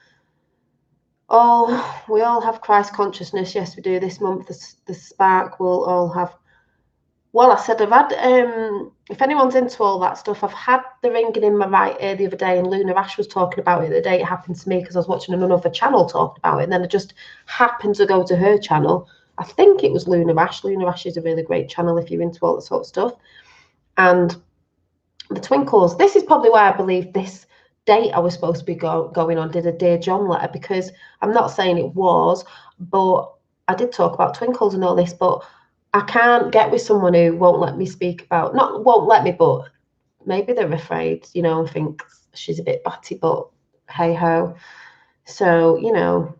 Oh, we all have Christ consciousness. Yes, we do. This month, the spark will all have. Well, I said I've had. If anyone's into all that stuff, I've had the ringing in my right ear the other day, and Luna Ash was talking about it the day it happened to me because I was watching another channel talking about it, and then I just happened to go to her channel. I think it was Luna Ash. Luna Ash is a really great channel if you're into all that sort of stuff. And the Twinkles. This is probably why I believe this date I was supposed to be going on did a Dear John letter, because I'm not saying it was, but I did talk about Twinkles and all this, but I can't get with someone who won't let me speak about, not won't let me, but maybe they're afraid, you know, and think she's a bit batty, but hey ho. So, you know,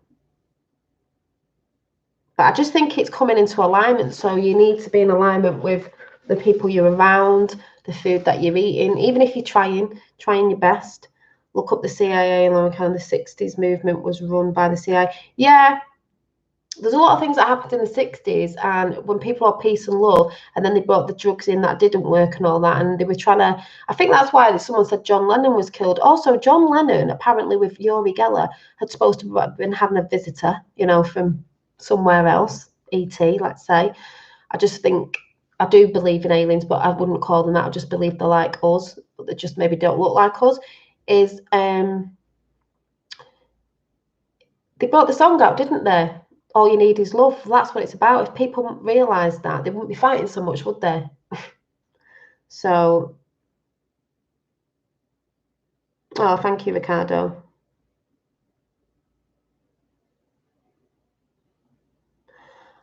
but I just think it's coming into alignment. So you need to be in alignment with the people you're around, the food that you're eating, even if you're trying your best. Look up the CIA, and like how the 60s movement was run by the CIA. Yeah, there's a lot of things that happened in the 60s, and when people are peace and love, and then they brought the drugs in that didn't work and all that, and they were trying to, I think that's why someone said John Lennon was killed. Also, John Lennon, apparently with Uri Geller, had supposed to have been having a visitor, you know, from somewhere else, ET, let's say. I just think, I do believe in aliens, but I wouldn't call them that. I just believe they're like us, but they just maybe don't look like us. Is they brought the song out, didn't they? All You Need Is Love. That's what it's about. If people realise that, they wouldn't be fighting so much, would they? So, oh, thank you, Ricardo.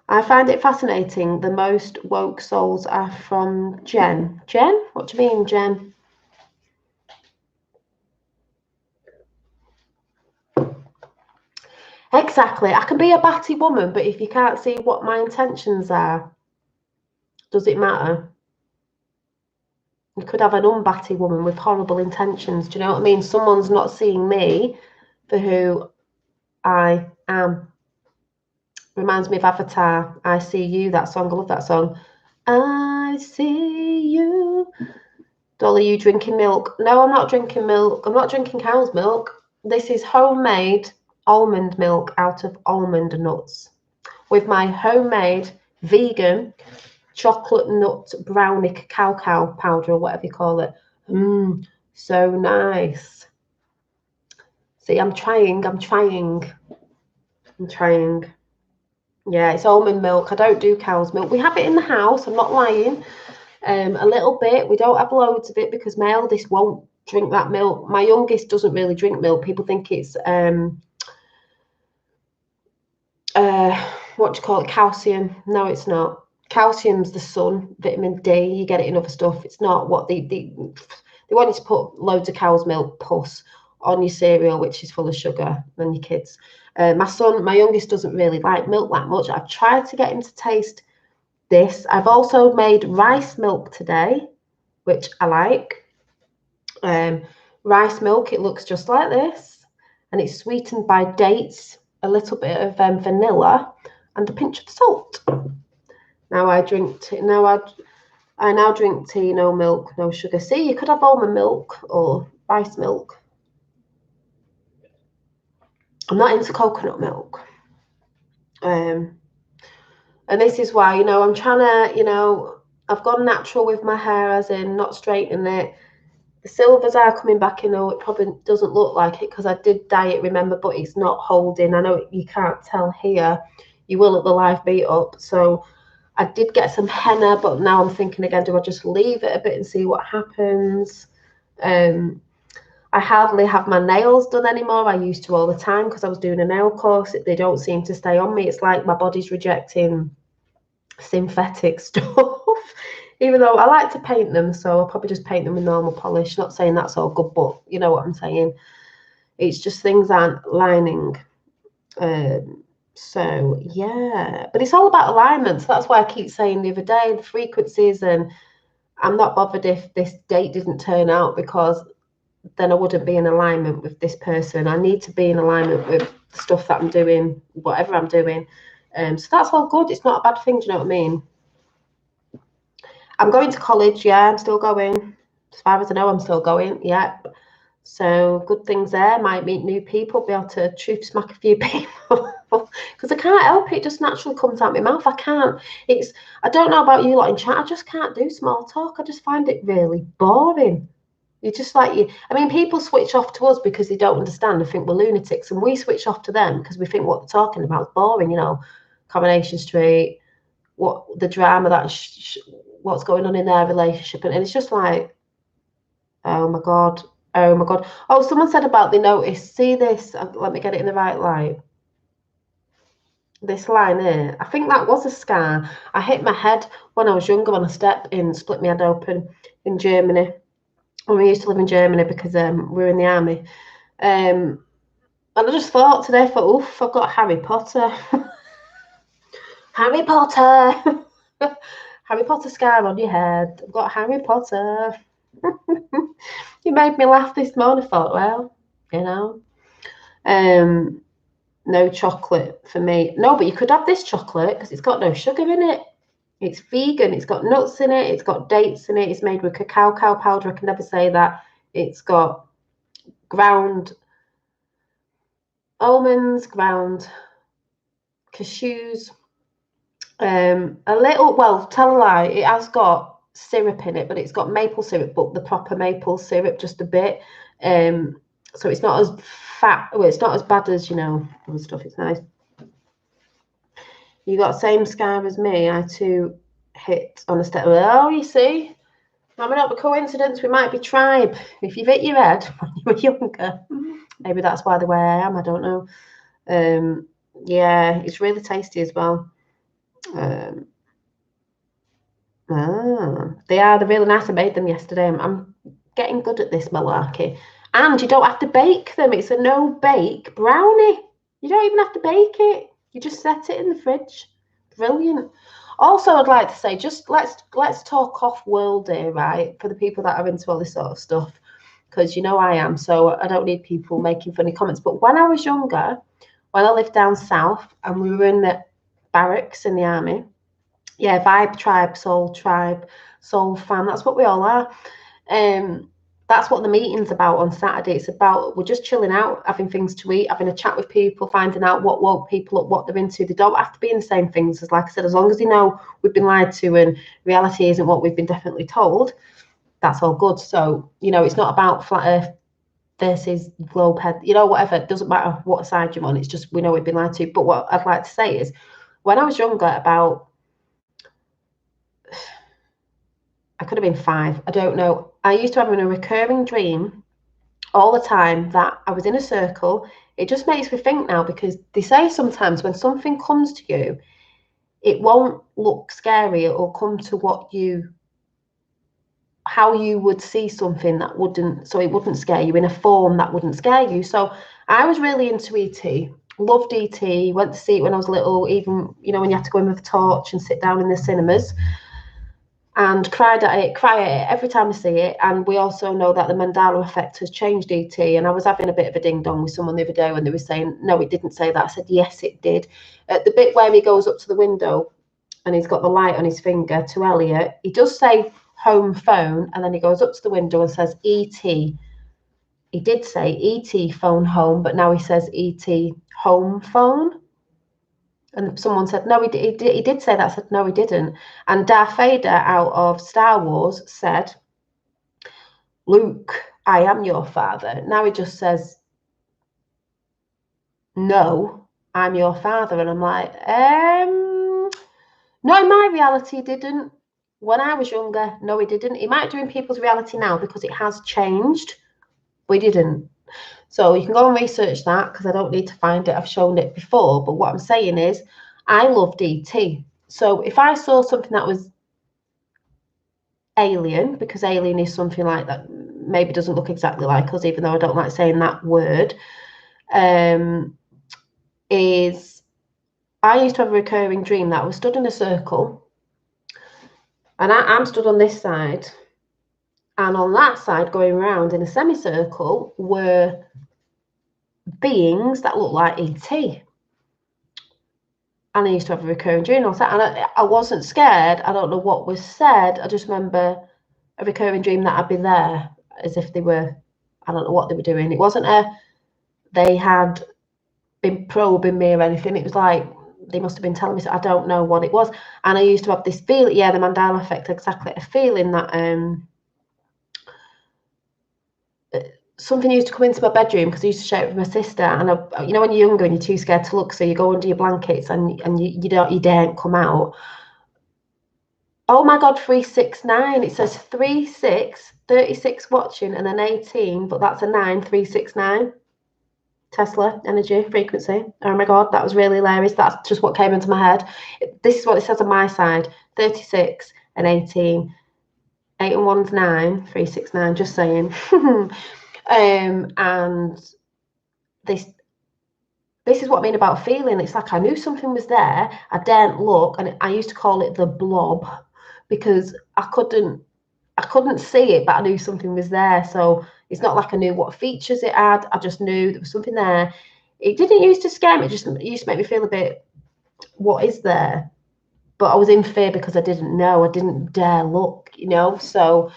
I find it fascinating. The most woke souls are from Jen. Jen? What do you mean, Jen? Exactly. I can be a batty woman, but if you can't see what my intentions are, does it matter? You could have an unbatty woman with horrible intentions. Do you know what I mean? Someone's not seeing me for who I am. Reminds me of Avatar. I See You, that song. I love that song. I see you. Dolly, you drinking milk? No, I'm not drinking milk. I'm not drinking cow's milk. This is homemade almond milk out of almond nuts with my homemade vegan chocolate nut brownie cacao powder or whatever you call it. So nice. See, I'm trying. Yeah, it's almond milk. I don't do cow's milk. We have it in the house. I'm not lying. A little bit. We don't have loads of it because my eldest won't drink that milk. My youngest doesn't really drink milk. People think it's what do you call it? Calcium. No, it's not. Calcium's the sun, vitamin D. You get it in other stuff. It's not what they want you to put loads of cow's milk pus on your cereal, which is full of sugar, and your kids. My youngest doesn't really like milk that much. I've tried to get him to taste this. I've also made rice milk today, which I like. Rice milk, it looks just like this, and it's sweetened by dates, a little bit of vanilla, and a pinch of salt. Now I drink tea. I now drink tea, no milk, no sugar. See, you could have almond milk or rice milk. I'm not into coconut milk. And this is why, I'm trying to, I've gone natural with my hair, as in not straightening it. The silvers are coming back, it probably doesn't look like it because I did dye it, remember, but it's not holding. I know you can't tell here. You will at the live beat up. So I did get some henna, but now I'm thinking again, do I just leave it a bit and see what happens? I hardly have my nails done anymore. I used to all the time because I was doing a nail course. They don't seem to stay on me. It's like my body's rejecting synthetic stuff. Even though I like to paint them, so I'll probably just paint them with normal polish. Not saying that's all good, but you know what I'm saying. It's just things aren't lining. So yeah, but it's all about alignment. So that's why I keep saying the other day, the frequencies, and I'm not bothered if this date didn't turn out, because then I wouldn't be in alignment with this person. I need to be in alignment with the stuff that I'm doing, whatever I'm doing. So that's all good. It's not a bad thing. Do you know what I mean? I'm going to college. Yeah, I'm still going. As far as I know, I'm still going. Yeah. So good things there. Might meet new people, be able to truth smack a few people. Because I can't help it. It just naturally comes out my mouth. I can't. I don't know about you lot in chat. I just can't do small talk. I just find it really boring. You're just like people switch off to us because they don't understand and think we're lunatics, and we switch off to them because we think what they're talking about is boring. Coronation Street, what the drama what's going on in their relationship, and it's just like, oh my god. Oh, someone said about the notice. See this? Let me get it in the right light. This line here, I think that was a scar. I hit my head when I was younger on a step and split my head open in Germany. When we used to live in Germany because we were in the army. And I just thought today, oof, I've got Harry Potter. Harry Potter. Harry Potter scar on your head. I've got Harry Potter. You made me laugh this morning. I thought, well, no chocolate for me. No, but you could have this chocolate because it's got no sugar in it. It's vegan. It's got nuts in it. It's got dates in it. It's made with cacao powder. I can never say that. It's got ground almonds, ground cashews. Tell a lie. It has got syrup in it, but it's got maple syrup, but the proper maple syrup, just a bit. So it's not as fat. Well, it's not as bad as other stuff. It's nice. You got same scar as me. I too hit on a step. Oh, you see, might not be coincidence. We might be tribe. If you've hit your head when you were younger, maybe that's why the way I am. I don't know. Yeah, it's really tasty as well. They're really nice. I made them yesterday. I'm getting good at this malarkey. And you don't have to bake them. It's a no-bake brownie. You don't even have to bake it. You just set it in the fridge. Brilliant. Also, I'd like to say, just let's talk off-worldy, right? For the people that are into all this sort of stuff, because I am. So I don't need people making funny comments. But when I was younger, when I lived down south, and we were in the barracks in the army, vibe tribe, soul fam. That's what we all are. that's what the meeting's about on Saturday. It's about, we're just chilling out, having things to eat, having a chat with people, finding out what woke people up, what they're into. They don't have to be in the same things. As like I said, as long as they know we've been lied to and reality isn't what we've been definitely told, that's all good. So, you know, it's not about flat earth versus globe head, you know, whatever. It doesn't matter what side you're on. It's just, we know we've been lied to. But what I'd like to say is, when I was younger, about, I could have been 5, I don't know, I used to have a recurring dream all the time that I was in a circle. It just makes me think now, because they say sometimes when something comes to you, it won't look scary. It will come to what you, how you would see something that wouldn't, so it wouldn't scare you in a form that wouldn't scare you. So I was really into ET, loved ET, went to see it when I was little, even, you know, when you had to go in with a torch and sit down in the cinemas, and cry at it every time I see it. And we also know that the Mandela effect has changed ET. And I was having a bit of a ding dong with someone the other day when they were saying, no, it didn't say that. I said, yes, it did. At the bit where he goes up to the window and he's got the light on his finger to Elliot, he does say home phone, and then he goes up to the window and says ET. He did say ET phone home, but now he says ET home phone. And someone said, no, he did say that. I said, no, he didn't. And Darth Vader out of Star Wars said, Luke, I am your father. Now he just says, no, I'm your father. And I'm like, no, in my reality, he didn't. When I was younger, no, he didn't. He might do in people's reality now because it has changed, but he didn't. So you can go and research that, because I don't need to find it. I've shown it before. But what I'm saying is, I loved ET. So if I saw something that was alien, because alien is something like that maybe doesn't look exactly like us, even though I don't like saying that word, is I used to have a recurring dream that I was stood in a circle, and I'm stood on this side, and on that side, going around in a semicircle, were beings that look like ET. And I used to have a recurring dream. And I wasn't scared. I don't know what was said. I just remember a recurring dream that I'd be there, as if they were, I don't know what they were doing. It wasn't they had been probing me or anything. It was like they must have been telling me, so I don't know what it was. And I used to have this feeling, yeah, the Mandela effect, exactly, a feeling that something used to come into my bedroom, because I used to share it with my sister. And you know, when you're younger and you're too scared to look, so you go under your blankets and you daren't come out. Oh my God, 369. It says 36 watching and then 18, but that's a 9, 369. Tesla energy frequency. Oh my God, that was really hilarious. That's just what came into my head. This is what it says on my side: 36 and 18. 8 and 1's 9, 369. Just saying. And this is what I mean about feeling. It's like I knew something was there. I daren't look, and I used to call it the blob, because I couldn't see it, but I knew something was there. So it's not like I knew what features it had. I just knew there was something there. It didn't used to scare me. It just used to make me feel a bit, what is there? But I was in fear because I didn't know. I didn't dare look, you know. So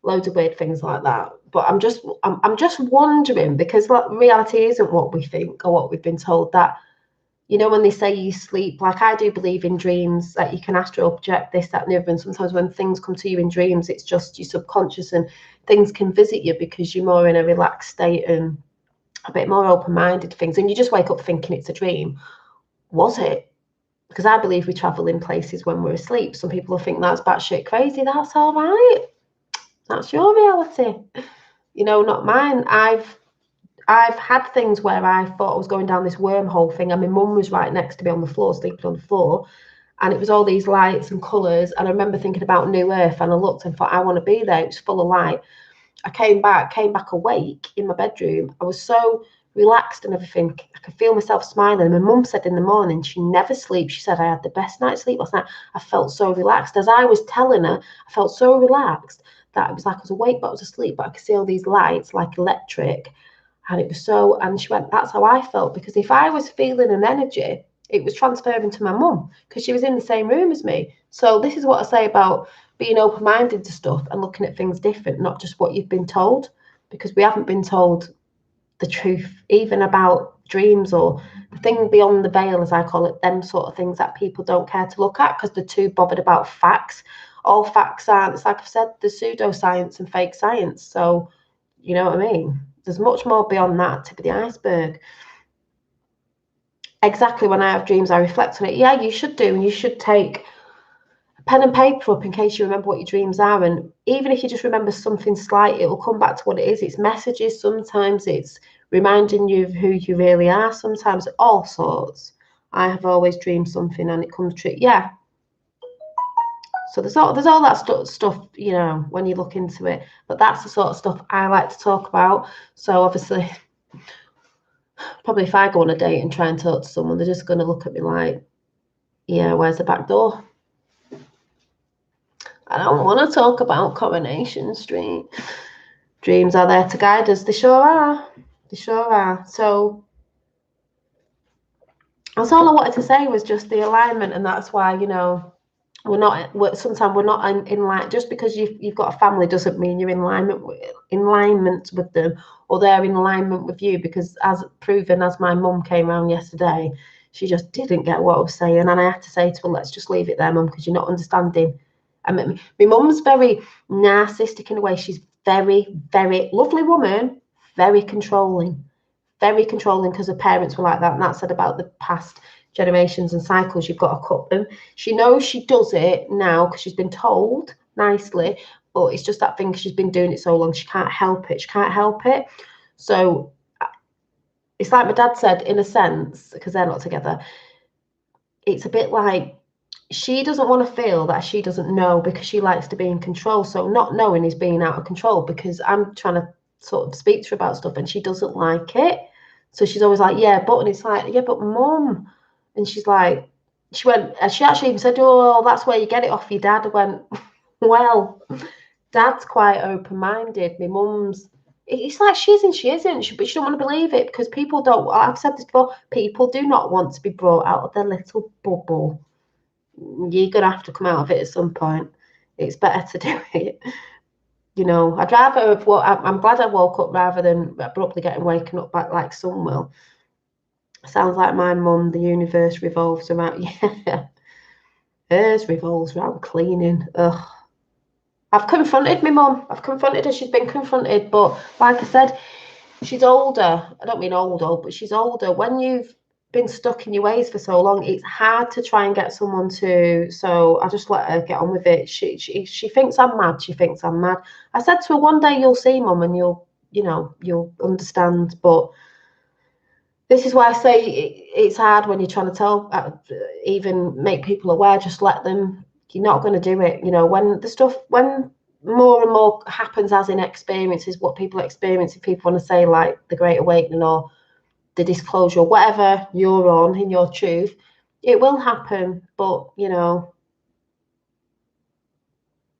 loads of weird things like that. But I'm just wondering, because reality isn't what we think or what we've been told, that, you know, when they say you sleep, like I do believe in dreams, that you can astral project this, that, and the other. And sometimes when things come to you in dreams, it's just your subconscious, and things can visit you because you're more in a relaxed state and a bit more open-minded to things. And you just wake up thinking it's a dream. Was it? Because I believe we travel in places when we're asleep. Some people will think that's batshit crazy. That's all right. That's your reality. You know, not mine. I've had things where I thought I was going down this wormhole thing, and my mum was right next to me on the floor, sleeping on the floor, and it was all these lights and colours. And I remember thinking about New Earth, and I looked and thought, I want to be there. It was full of light. I came back awake in my bedroom. I was so relaxed and everything. I could feel myself smiling. My mum said in the morning she never sleeps. She said, I had the best night's sleep last night. I felt so relaxed. As I was telling her, I felt so relaxed that it was like I was awake but I was asleep, but I could see all these lights like electric. And it was so, and she went, that's how I felt, because if I was feeling an energy, it was transferring to my mum because she was in the same room as me. So this is what I say about being open-minded to stuff and looking at things different, not just what you've been told, because we haven't been told the truth, even about dreams or the thing beyond the veil, as I call it, them sort of things that people don't care to look at because they're too bothered about facts. All facts aren't, it's like I've said, the pseudoscience and fake science. So, you know what I mean? There's much more beyond that, tip of the iceberg. Exactly, when I have dreams, I reflect on it. Yeah, you should do. And you should take a pen and paper up in case you remember what your dreams are. And even if you just remember something slight, it will come back to what it is. It's messages. Sometimes it's reminding you of who you really are. Sometimes all sorts. I have always dreamed something and it comes true. Yeah. So there's all that stuff, you know, when you look into it. But that's the sort of stuff I like to talk about. So obviously, probably if I go on a date and try and talk to someone, they're just going to look at me like, yeah, where's the back door? I don't want to talk about Coronation Street. Dreams are there to guide us. They sure are. They sure are. So that's all I wanted to say was just the alignment. And that's why, you know, sometimes we're not in line. Just because you've got a family doesn't mean you're in alignment with them, or they're in alignment with you, because as proven, as my mum came around yesterday, she just didn't get what I was saying, and I had to say to her, let's just leave it there, mum, because you're not understanding. I mean, my mum's very narcissistic in a way. She's very, very lovely woman, very controlling because her parents were like that, and that said about the past generations and cycles, you've got to cut them. She knows she does it now because she's been told nicely, but it's just that thing, she's been doing it so long, she can't help it. So it's like my dad said, in a sense, because they're not together, it's a bit like she doesn't want to feel that she doesn't know, because she likes to be in control. So not knowing is being out of control, because I'm trying to sort of speak to her about stuff and she doesn't like it. So she's always like, yeah, but, and it's like, yeah, but mum. And she's like, she actually even said, oh, that's where you get it off your dad. I went, well, dad's quite open-minded. My mum's, it's like she is and she isn't, but she don't want to believe it, because people don't, I've said this before, people do not want to be brought out of their little bubble. You're going to have to come out of it at some point. It's better to do it. You know, I'd rather have, I'm glad I woke up rather than abruptly getting waken up back like some will. Sounds like my mum, the universe revolves around, yeah. Hers revolves around cleaning. Ugh. I've confronted my mum. I've confronted her. She's been confronted. But like I said, she's older. I don't mean old, but she's older. When you've been stuck in your ways for so long, it's hard to try and get someone to. So I just let her get on with it. She thinks I'm mad. She thinks I'm mad. I said to her, one day you'll see, mum, and you'll understand. But this is why I say it's hard when you're trying to tell, even make people aware. Just let them. You're not going to do it. You know, when more and more happens, as in experiences, what people experience, if people want to say like the Great Awakening or the disclosure, whatever you're on in your truth, it will happen. But, you know,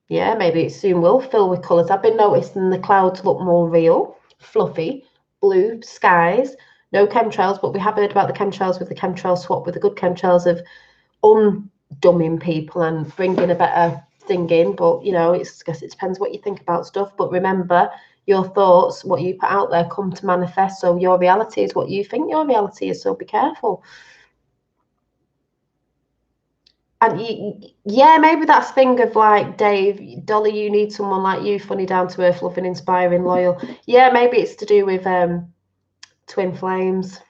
yeah, maybe it soon will fill with colours. I've been noticing the clouds look more real, fluffy, blue skies, no chemtrails, but we have heard about the chemtrails with the chemtrail swap, with the good chemtrails of undumbing people and bringing a better thing in. But, you know, I guess it depends what you think about stuff. But remember, your thoughts, what you put out there, come to manifest. So your reality is what you think your reality is. So be careful. And yeah, maybe that's thing of like, Dave, Dolly, you need someone like you, funny, down to earth, loving, inspiring, loyal. Yeah, maybe it's to do with twin flames.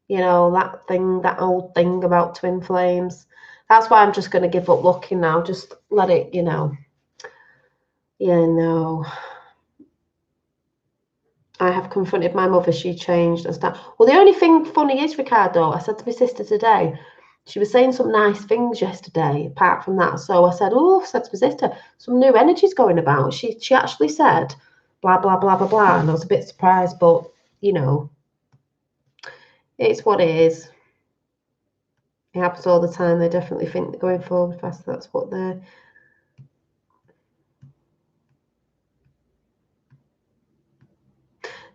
You know, that old thing about twin flames. That's why I'm just going to give up looking now. Just let it, you know. Yeah, no. I have confronted my mother. She changed and stuff. Well, the only thing funny is, Ricardo, I said to my sister today, she was saying some nice things yesterday, apart from that. So I said, oh, I said to my sister, some new energy's going about. She actually said, blah, blah, blah, blah, blah. And I was a bit surprised, but, you know, it's what it is. It happens all the time. They definitely think they're going forward faster. That's what they're...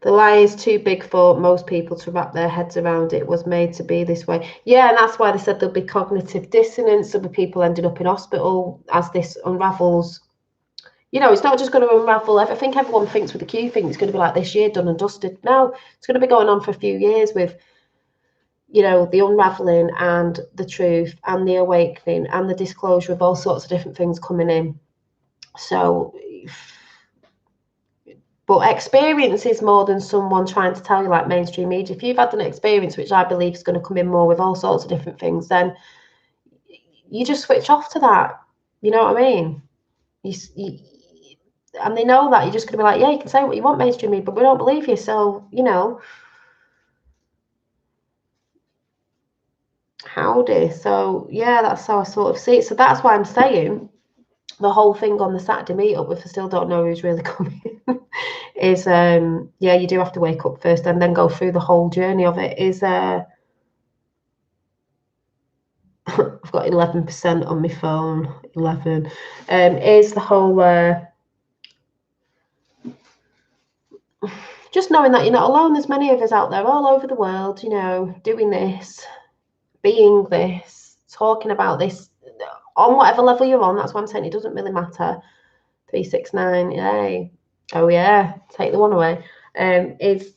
The lie is too big for most people to wrap their heads around. It was made to be this way. Yeah, and that's why they said there'll be cognitive dissonance. There'll be people ending up in hospital as this unravels. You know, it's not just going to unravel. I think everyone thinks with the Q thing it's going to be like this year, done and dusted. No, it's going to be going on for a few years with, you know, the unraveling and the truth and the awakening and the disclosure of all sorts of different things coming in. So, but experience is more than someone trying to tell you, like mainstream media. If you've had an experience, which I believe is going to come in more with all sorts of different things, then you just switch off to that. You know what I mean? And they know that you're just going to be like, yeah, you can say what you want, mainstream media, but we don't believe you. So, you know, howdy. So, yeah, that's how I sort of see it. So that's why I'm saying the whole thing on the Saturday meetup, if I still don't know who's really coming, is yeah, you do have to wake up first and then go through the whole journey of it. Is I've got 11% on my phone. 11 is the whole just knowing that you're not alone. There's many of us out there all over the world, you know, doing this, being this, talking about this on whatever level you're on. That's why I'm saying it doesn't really matter. 369, yay. Oh yeah, take the one away. Is,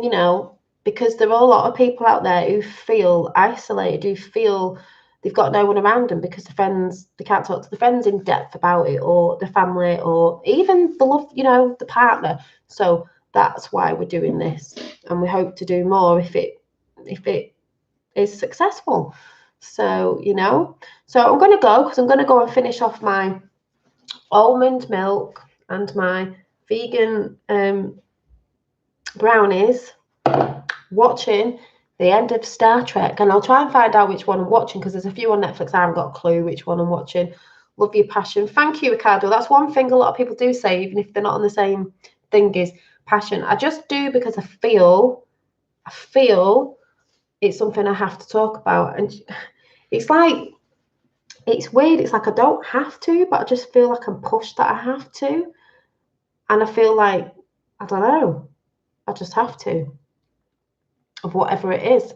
you know, because there are a lot of people out there who feel isolated, who feel they've got no one around them because the friends, they can't talk to the friends in depth about it, or the family, or even the love, you know, the partner. So that's why we're doing this, and we hope to do more if it is successful. So, you know, so I'm going to go, because I'm going to go and finish off my almond milk and my vegan brownies, watching the end of Star Trek, and I'll try and find out which one I'm watching, because there's a few on Netflix. I haven't got a clue which one I'm watching. Love your passion. Thank you, Ricardo. That's one thing a lot of people do say, even if they're not on the same thing, is passion. I just do, because I feel it's something I have to talk about. And it's like, it's weird. It's like I don't have to, but I just feel like I'm pushed that I have to. And I feel like, I don't know, I just have to, of whatever it is.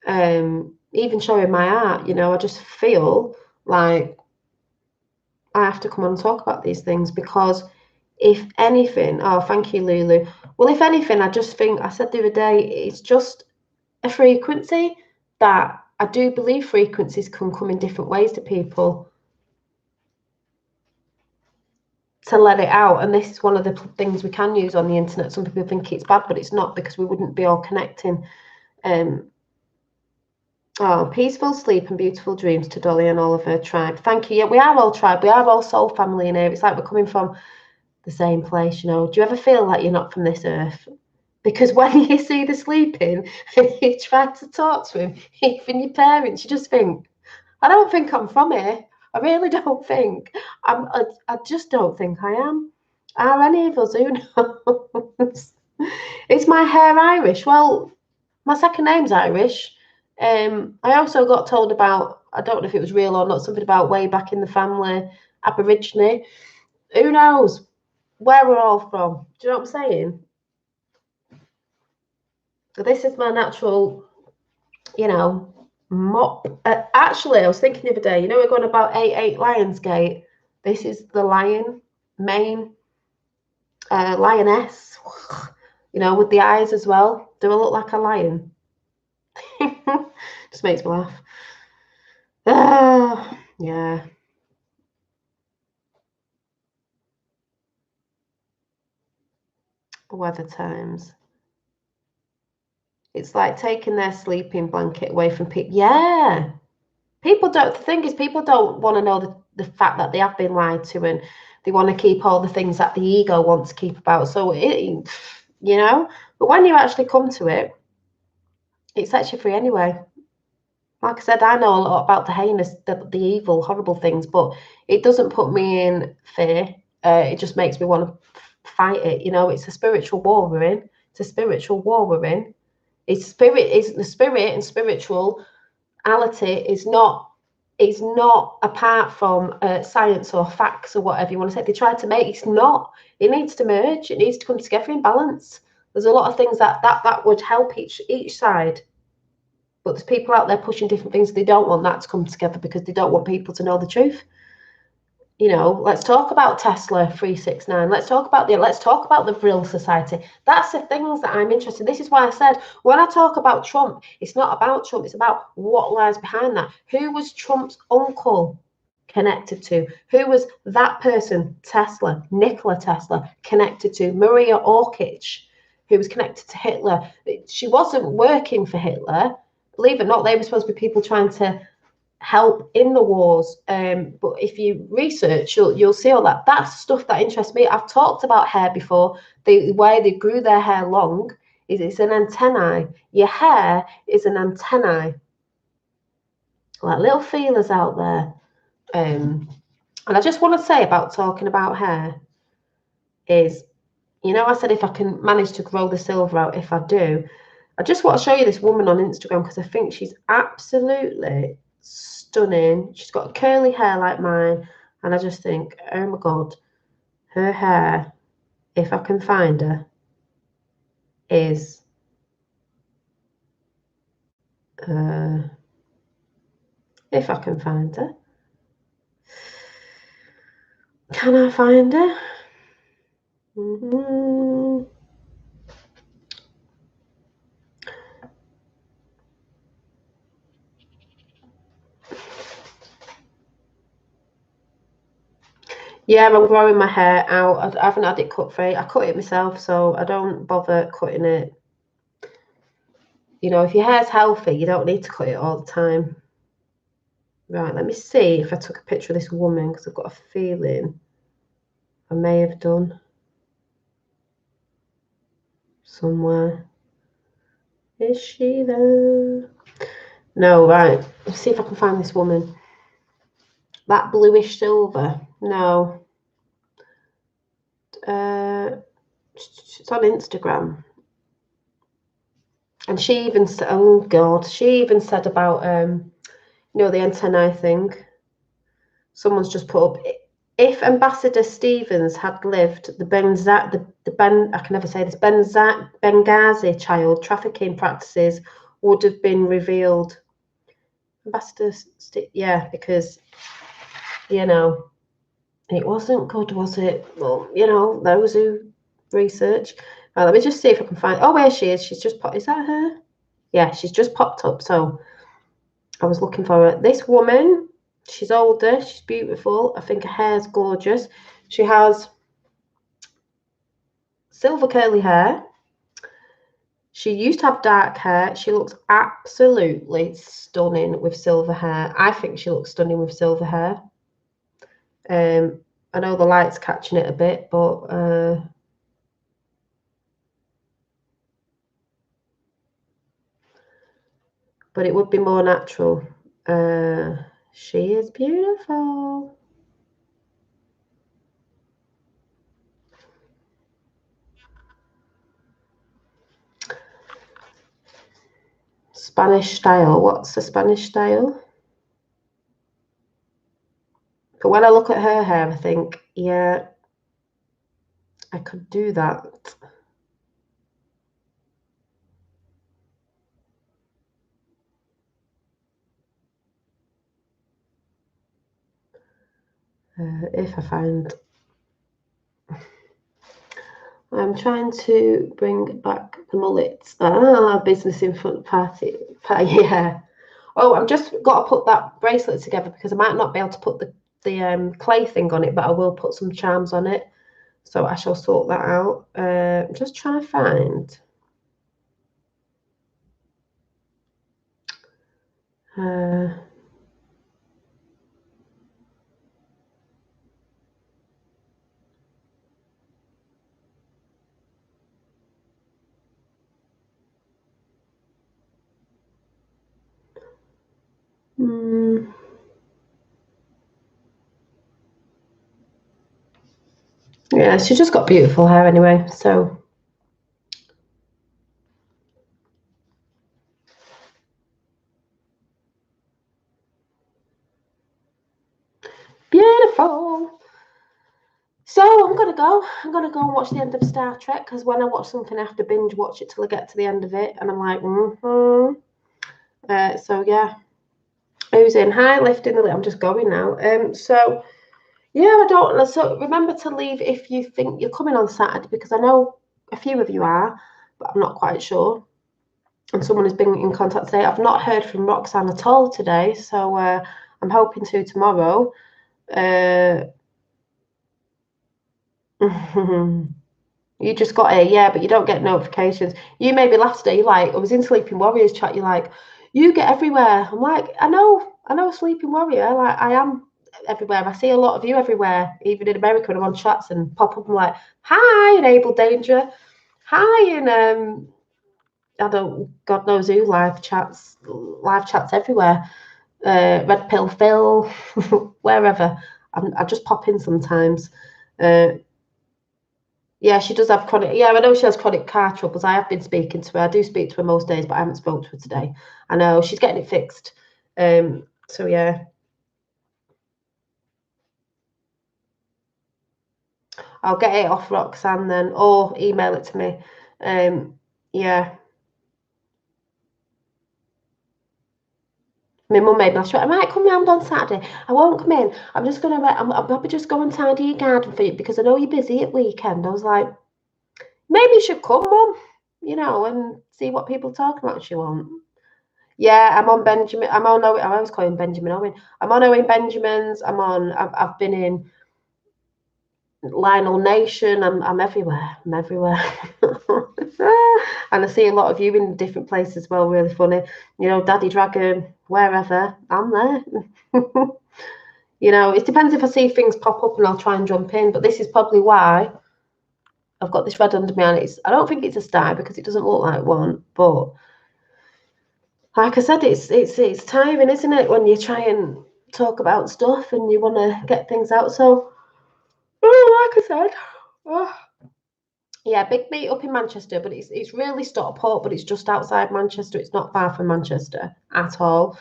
Even showing my art, you know, I just feel like I have to come on and talk about these things, because if anything, oh, thank you, Lulu. Well, if anything, I just think, I said the other day, it's just a frequency that I do believe frequencies can come in different ways to people, to let it out. And this is one of the things we can use on the internet. Some people think it's bad, but it's not, because we wouldn't be all connecting. Oh, peaceful sleep and beautiful dreams to Dolly and all of her tribe. Thank you. Yeah, we are all tribe. We are all soul family in here. It's like we're coming from the same place, you know. Do you ever feel like you're not from this earth? Because when you see the sleeping and you try to talk to him, even your parents, you just think, I don't think I'm from here. I really don't think. I just don't think I am. Are any of us? Who knows? Is my hair Irish? Well, my second name's Irish. I also got told about, I don't know if it was real or not, something about way back in the family, Aborigine. Who knows where we're all from? Do you know what I'm saying? So this is my natural, you know, mop. Actually, I was thinking the other day, you know, we're going about 88 Lionsgate. This is the lion, main lioness, you know, with the eyes as well. Do I look like a lion? Just makes me laugh. Yeah. Weather times. It's like taking their sleeping blanket away from people. Yeah. People don't, the thing is, people don't want to know the fact that they have been lied to, and they want to keep all the things that the ego wants to keep about. So, you know, but when you actually come to it, it sets you free anyway. Like I said, I know a lot about the heinous, the evil, horrible things, but it doesn't put me in fear. It just makes me want to fight it. You know, it's a spiritual war we're in. It's a spiritual war we're in. It's spirit, is the spirit, and spirituality is not apart from science or facts or whatever you want to say. They try to make, it's not. It needs to merge. It needs to come together in balance. There's a lot of things that would help each side. But there's people out there pushing different things. They don't want that to come together because they don't want people to know the truth. You know, let's talk about Tesla 369. Let's talk about the Vril Society. That's the things that I'm interested in. This is why I said when I talk about Trump, it's not about Trump, it's about what lies behind that. Who was Trump's uncle connected to? Who was that person, Tesla, Nikola Tesla, connected to? Maria Orkic, who was connected to Hitler. She wasn't working for Hitler. Believe it or not, they were supposed to be people trying to help in the wars, but if you research, you'll see all that. That's stuff that interests me. I've talked about hair before. The way they grew their hair long is it's an antennae. Your hair is an antennae, like little feelers out there. And I just want to say about talking about hair is, you know, I said if I can manage to grow the silver out, if I do, I just want to show you this woman on Instagram because I think she's absolutely stunning. She's got curly hair like mine, and I just think, oh my god, her hair, if I can find her, is if I can find her, can I find her? Yeah, I'm growing my hair out. I haven't had it cut free. I cut it myself, so I don't bother cutting it. You know, if your hair's healthy, you don't need to cut it all the time. Right, let me see if I took a picture of this woman, because I've got a feeling I may have done somewhere. Is she there? No, right. Let's see if I can find this woman. That bluish silver. No. It's on Instagram. And she even said, oh God, she even said about, you know, the antennae thing. Someone's just put up, if Ambassador Stevens had lived, I can never say this, Benghazi child trafficking practices would have been revealed. Ambassador, yeah, because, you know, it wasn't good, was it? Well, you know, those who research. Let me just see if I can find. Oh, where she is. She's just popped. Is that her? Yeah, she's just popped up. So I was looking for her. This woman, she's older. She's beautiful. I think her hair's gorgeous. She has silver curly hair. She used to have dark hair. She looks absolutely stunning with silver hair. I think she looks stunning with silver hair. I know the light's catching it a bit, but it would be more natural. She is beautiful. Spanish style. What's the Spanish style? But when I look at her hair, I think, yeah, I could do that. If I find. I'm trying to bring back the mullets. Business in front party. Yeah. Oh, I've just got to put that bracelet together because I might not be able to put the clay thing on it, but I will put some charms on it. So I shall sort that out. I'm just trying to find. Yeah, she's just got beautiful hair anyway, so. Beautiful. So I'm gonna go and watch the end of Star Trek, because when I watch something, I have to binge watch it till I get to the end of it, and I'm like, so yeah. Who's in? Hi, lifting the lid. I'm just going now. So yeah, I don't. So remember to leave if you think you're coming on Saturday, because I know a few of you are, but I'm not quite sure. And someone has been in contact today. I've not heard from Roxanne at all today, so I'm hoping to tomorrow. You just got it, yeah, but you don't get notifications. You made me laugh today. You're like, I was in Sleeping Warriors chat. You're like, you get everywhere. I'm like, I know Sleeping Warrior. Like, I am everywhere. I see a lot of you everywhere, even in America when I'm on chats and pop up. I'm like, hi, Enable Danger. Hi, and I don't, God knows who, live chats everywhere. Red Pill Phil, wherever. I just pop in sometimes. Yeah, she does have chronic. Yeah, I know she has chronic car troubles. I have been speaking to her. I do speak to her most days, but I haven't spoken to her today. I know she's getting it fixed. So yeah, I'll get it off Roxanne then, or email it to me. Yeah. My mum made me laugh. I might come round on Saturday. I won't come in. I'm just gonna. I'll probably just go and tidy your garden for you, because I know you're busy at weekend. I was like, maybe you should come, Mum. You know, and see what people are talking about if you want. Yeah, I'm on Benjamin. I'm on. I always call him Benjamin Owen. I'm on Owen Benjamin's. I've been in Lionel Nation. I'm everywhere. I'm everywhere. And I see a lot of you in different places as well. Really funny. You know, Daddy Dragon, wherever, I'm there. You know, it depends if I see things pop up and I'll try and jump in. But this is probably why I've got this red under my eye. I don't think it's a star because it doesn't look like one, but like I said, it's tiring, isn't it, when you try and talk about stuff and you want to get things out. So, like I said, yeah, big meet up in Manchester, but it's really Stockport, but it's just outside Manchester. It's not far from Manchester at all.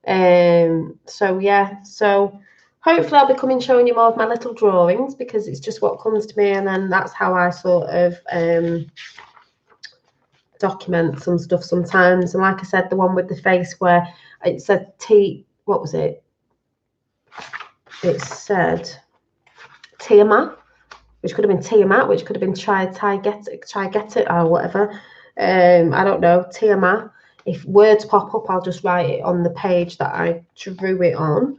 So yeah, so hopefully I'll be coming showing you more of my little drawings, because it's just what comes to me, and then that's how I sort of document some stuff sometimes. And like I said, the one with the face where it said what was it? It said Tiamat, which could have been Tiamat, which could have been try get it or whatever. I don't know, Tiamat. If words pop up, I'll just write it on the page that I drew it on.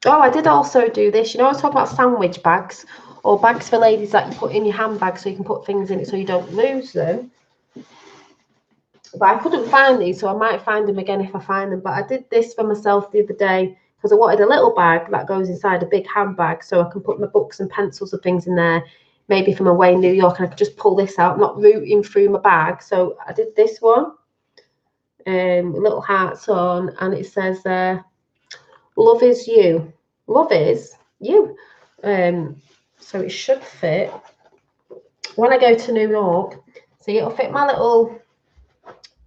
Oh, I did also do this. You know, I was talking about sandwich bags, or bags for ladies that you put in your handbag so you can put things in it so you don't lose them. But I couldn't find these, so I might find them again if I find them. But I did this for myself the other day because I wanted a little bag that goes inside a big handbag so I can put my books and pencils and things in there, maybe from away in New York, and I could just pull this out, not rooting through my bag. So I did this one, little hearts on, and it says love is you. Love is you. So it should fit when I go to New York. See, it'll fit my little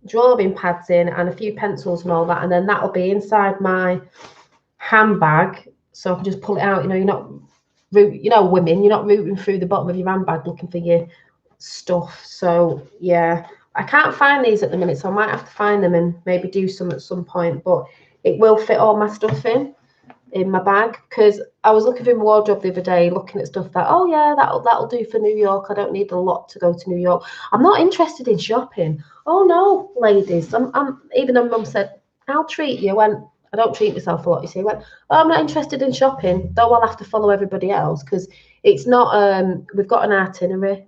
drawing pads in and a few pencils and all that, and then that'll be inside my handbag, so I can just pull it out. You know, women, you're not rooting through the bottom of your handbag looking for your stuff. So yeah, I can't find these at the minute, so I might have to find them and maybe do some at some point, but it will fit all my stuff in my bag, because I was looking through my wardrobe the other day, looking at stuff that, oh yeah, that'll do for New York. I don't need a lot to go to New York. I'm not interested in shopping. Oh no, ladies, I'm even though Mum said I'll treat you, when I don't treat myself a lot, you see, when I'm not interested in shopping, though I'll have to follow everybody else, because it's not we've got an itinerary.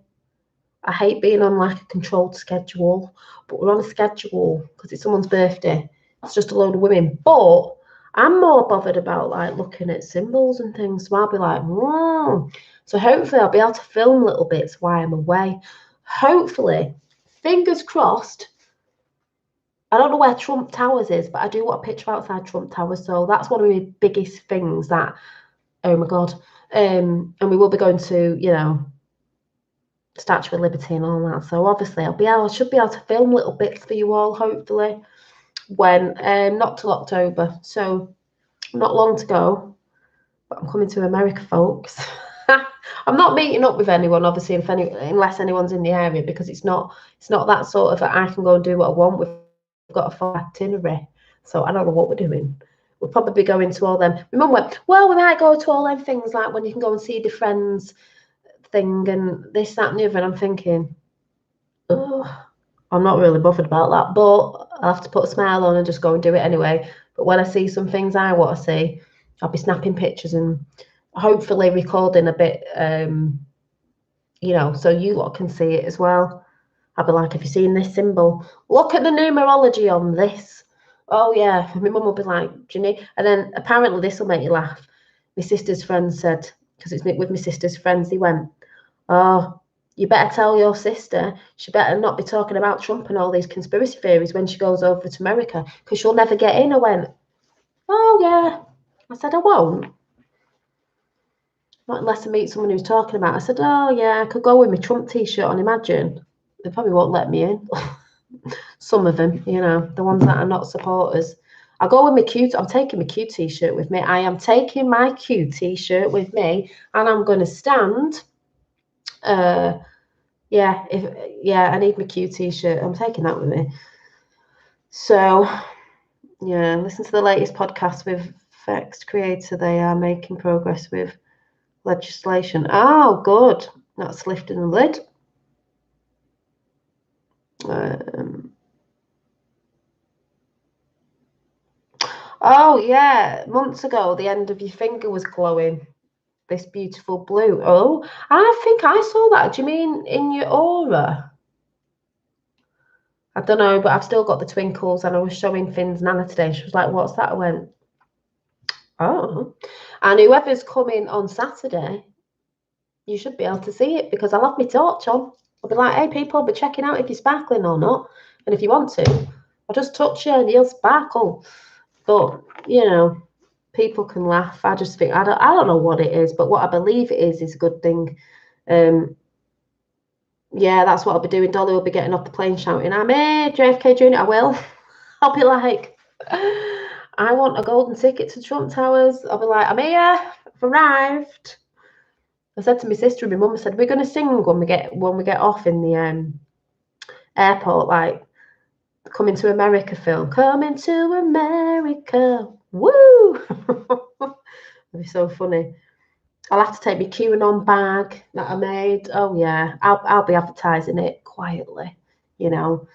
I hate being on like a controlled schedule, but we're on a schedule because it's someone's birthday. It's just a load of women, but I'm more bothered about like looking at symbols and things. So I'll be like, So hopefully I'll be able to film little bits while I'm away. Hopefully, fingers crossed. I don't know where Trump Towers is, but I do want a picture outside Trump Towers. So that's one of my biggest things that, oh my God. And we will be going to, you know, Statue of Liberty and all that. So obviously I should be able to film little bits for you all, hopefully, when not till October, so not long to go. But I'm coming to America, folks. I'm not meeting up with anyone, obviously, unless anyone's in the area, because it's not that sort of I can go and do what I want. We've got a full itinerary, so I don't know what we're doing. We'll probably be going to all them. My mum went, well, we might go to all them things like when you can go and see the friends thing and this, that, and the other. And I'm thinking, oh, I'm not really bothered about that, but I'll have to put a smile on and just go and do it anyway. But when I see some things I want to see, I'll be snapping pictures and hopefully recording a bit, you know, so you lot can see it as well. I'll be like, have you seen this symbol? Look at the numerology on this. Oh, yeah. My mum will be like, Ginny. And then apparently this will make you laugh. My sister's friend said, because it's with my sister's friends, they went, oh, you better tell your sister she better not be talking about Trump and all these conspiracy theories when she goes over to America, because she'll never get in. I went, oh, yeah. I said, I won't. Not unless I meet someone who's talking about it. I said, oh, yeah, I could go with my Trump t-shirt on, imagine. They probably won't let me in. Some of them, you know, the ones that are not supporters. I'll go with my Q. I'm taking my Q t-shirt with me. I am taking my Q t-shirt with me, and I'm going to stand. I need my Q t-shirt. I'm taking that with me. So, yeah, listen to the latest podcast with Vext Creator. They are making progress with legislation. Oh, good. That's lifting the lid. Oh, yeah. Months ago, the end of your finger was glowing. This beautiful blue. Oh, I think I saw that. Do you mean in your aura? I don't know, but I've still got the twinkles, and I was showing Finn's Nana today. She was like, what's that? I went, oh. And whoever's coming on Saturday, you should be able to see it, because I'll have my torch on. I'll be like, hey, people, I'll be checking out if you're sparkling or not. And if you want to, I'll just touch you and you'll sparkle. But, you know, people can laugh. I just think, I don't know what it is, but what I believe it is a good thing. Yeah, that's what I'll be doing. Dolly will be getting off the plane shouting, I'm here, JFK Jr. I will. I'll be like, I want a golden ticket to Trump Towers. I'll be like, I'm here, I've arrived. I said to my sister and my mum, I said, we're going to sing when we get off in the airport, like Coming to America film. Coming to America. Woo! It'd be so funny. I'll have to take my QAnon bag that I made. Oh yeah, I'll be advertising it quietly, you know.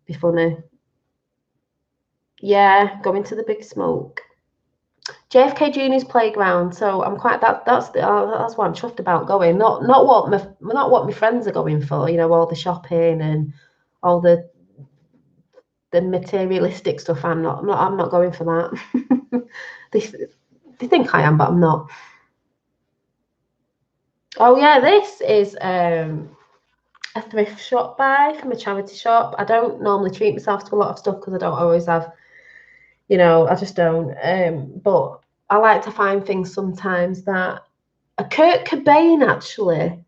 Be funny. Yeah, going to the big smoke. JFK Jr.'s playground. So I'm quite that's what I'm chuffed about going. Not what my friends are going for. You know, all the shopping and all the materialistic stuff. I'm not going for that. They think I am, but I'm not. Oh yeah, this is a thrift shop buy from a charity shop. I don't normally treat myself to a lot of stuff because I don't always have, you know, I just don't. But I like to find things sometimes that Kurt Cobain, actually.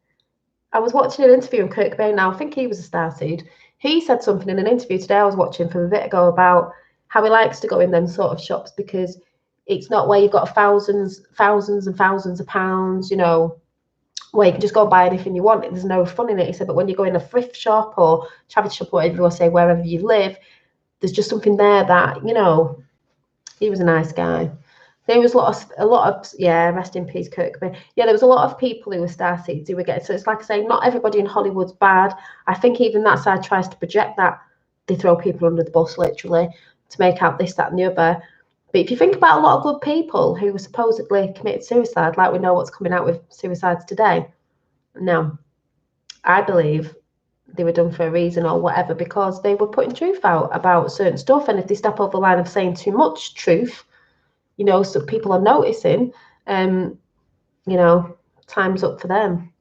I was watching an interview with Kurt Cobain now. I think he was a Starseed. He said something in an interview today I was watching from a bit ago about how he likes to go in them sort of shops because it's not where you've got thousands and thousands of pounds, you know, where you can just go and buy anything you want. There's no fun in it. He said, but when you go in a thrift shop or charity shop or whatever you want to say, wherever you live, there's just something there that, you know, he was a nice guy. There was a lot of yeah, rest in peace, Kurt Cobain. Yeah, there was a lot of people who were Starseeds who were getting, so it's like I say, not everybody in Hollywood's bad. I think even that side tries to project that they throw people under the bus literally to make out this, that, and the other. But if you think about a lot of good people who were supposedly committed suicide, like we know what's coming out with suicides today, no, I believe they were done for a reason or whatever, because they were putting truth out about certain stuff. And if they step over the line of saying too much truth, you know, so people are noticing, you know, time's up for them.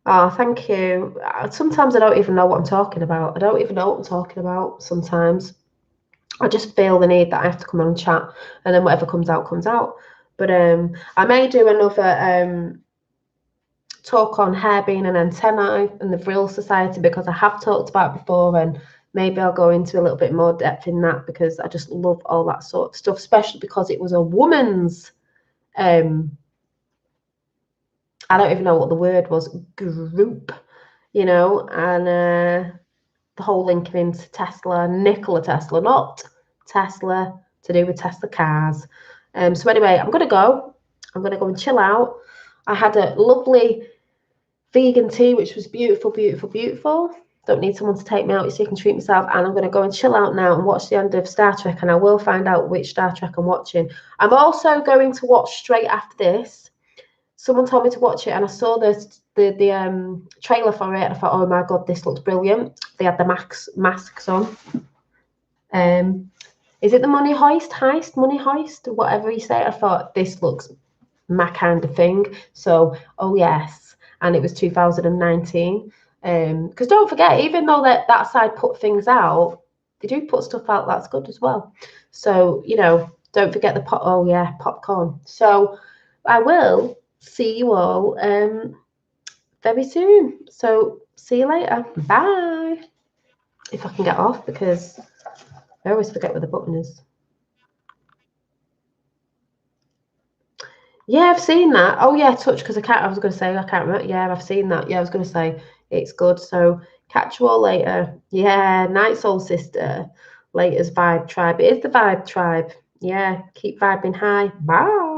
Oh, thank you. Sometimes I don't even know what I'm talking about. I don't even know what I'm talking about sometimes. I just feel the need that I have to come on and chat, and then whatever comes out, comes out. But I may do another talk on hair being an antenna and the Vril Society, because I have talked about it before, and maybe I'll go into a little bit more depth in that, because I just love all that sort of stuff, especially because it was a woman's I don't even know what the word was, group, you know, and the whole linking into Tesla, Nikola Tesla, not Tesla, to do with Tesla cars. So anyway, I'm going to go and chill out. I had a lovely vegan tea, which was beautiful, beautiful, beautiful. Don't need someone to take me out so you can treat myself. And I'm going to go and chill out now and watch the end of Star Trek, and I will find out which Star Trek I'm watching. I'm also going to watch straight after this. Someone told me to watch it, and I saw the trailer for it, and I thought, oh my god, this looks brilliant. They had the masks on. Is it the money heist, whatever you say? I thought this looks my kind of thing. So, oh yes, and it was 2019. Because don't forget, even though that side put things out, they do put stuff out that's good as well. So, you know, don't forget the popcorn. So I will see you all very soon. So see you later. Bye. If I can get off, because I always forget where the button is. Yeah, I've seen that. Oh yeah, Touch, because I was going to say, I can't remember. Yeah, I've seen that. Yeah, I was going to say it's good. So catch you all later. Yeah, Night Soul Sister. Later's Vibe Tribe. It is the Vibe Tribe. Yeah, keep vibing high. Bye.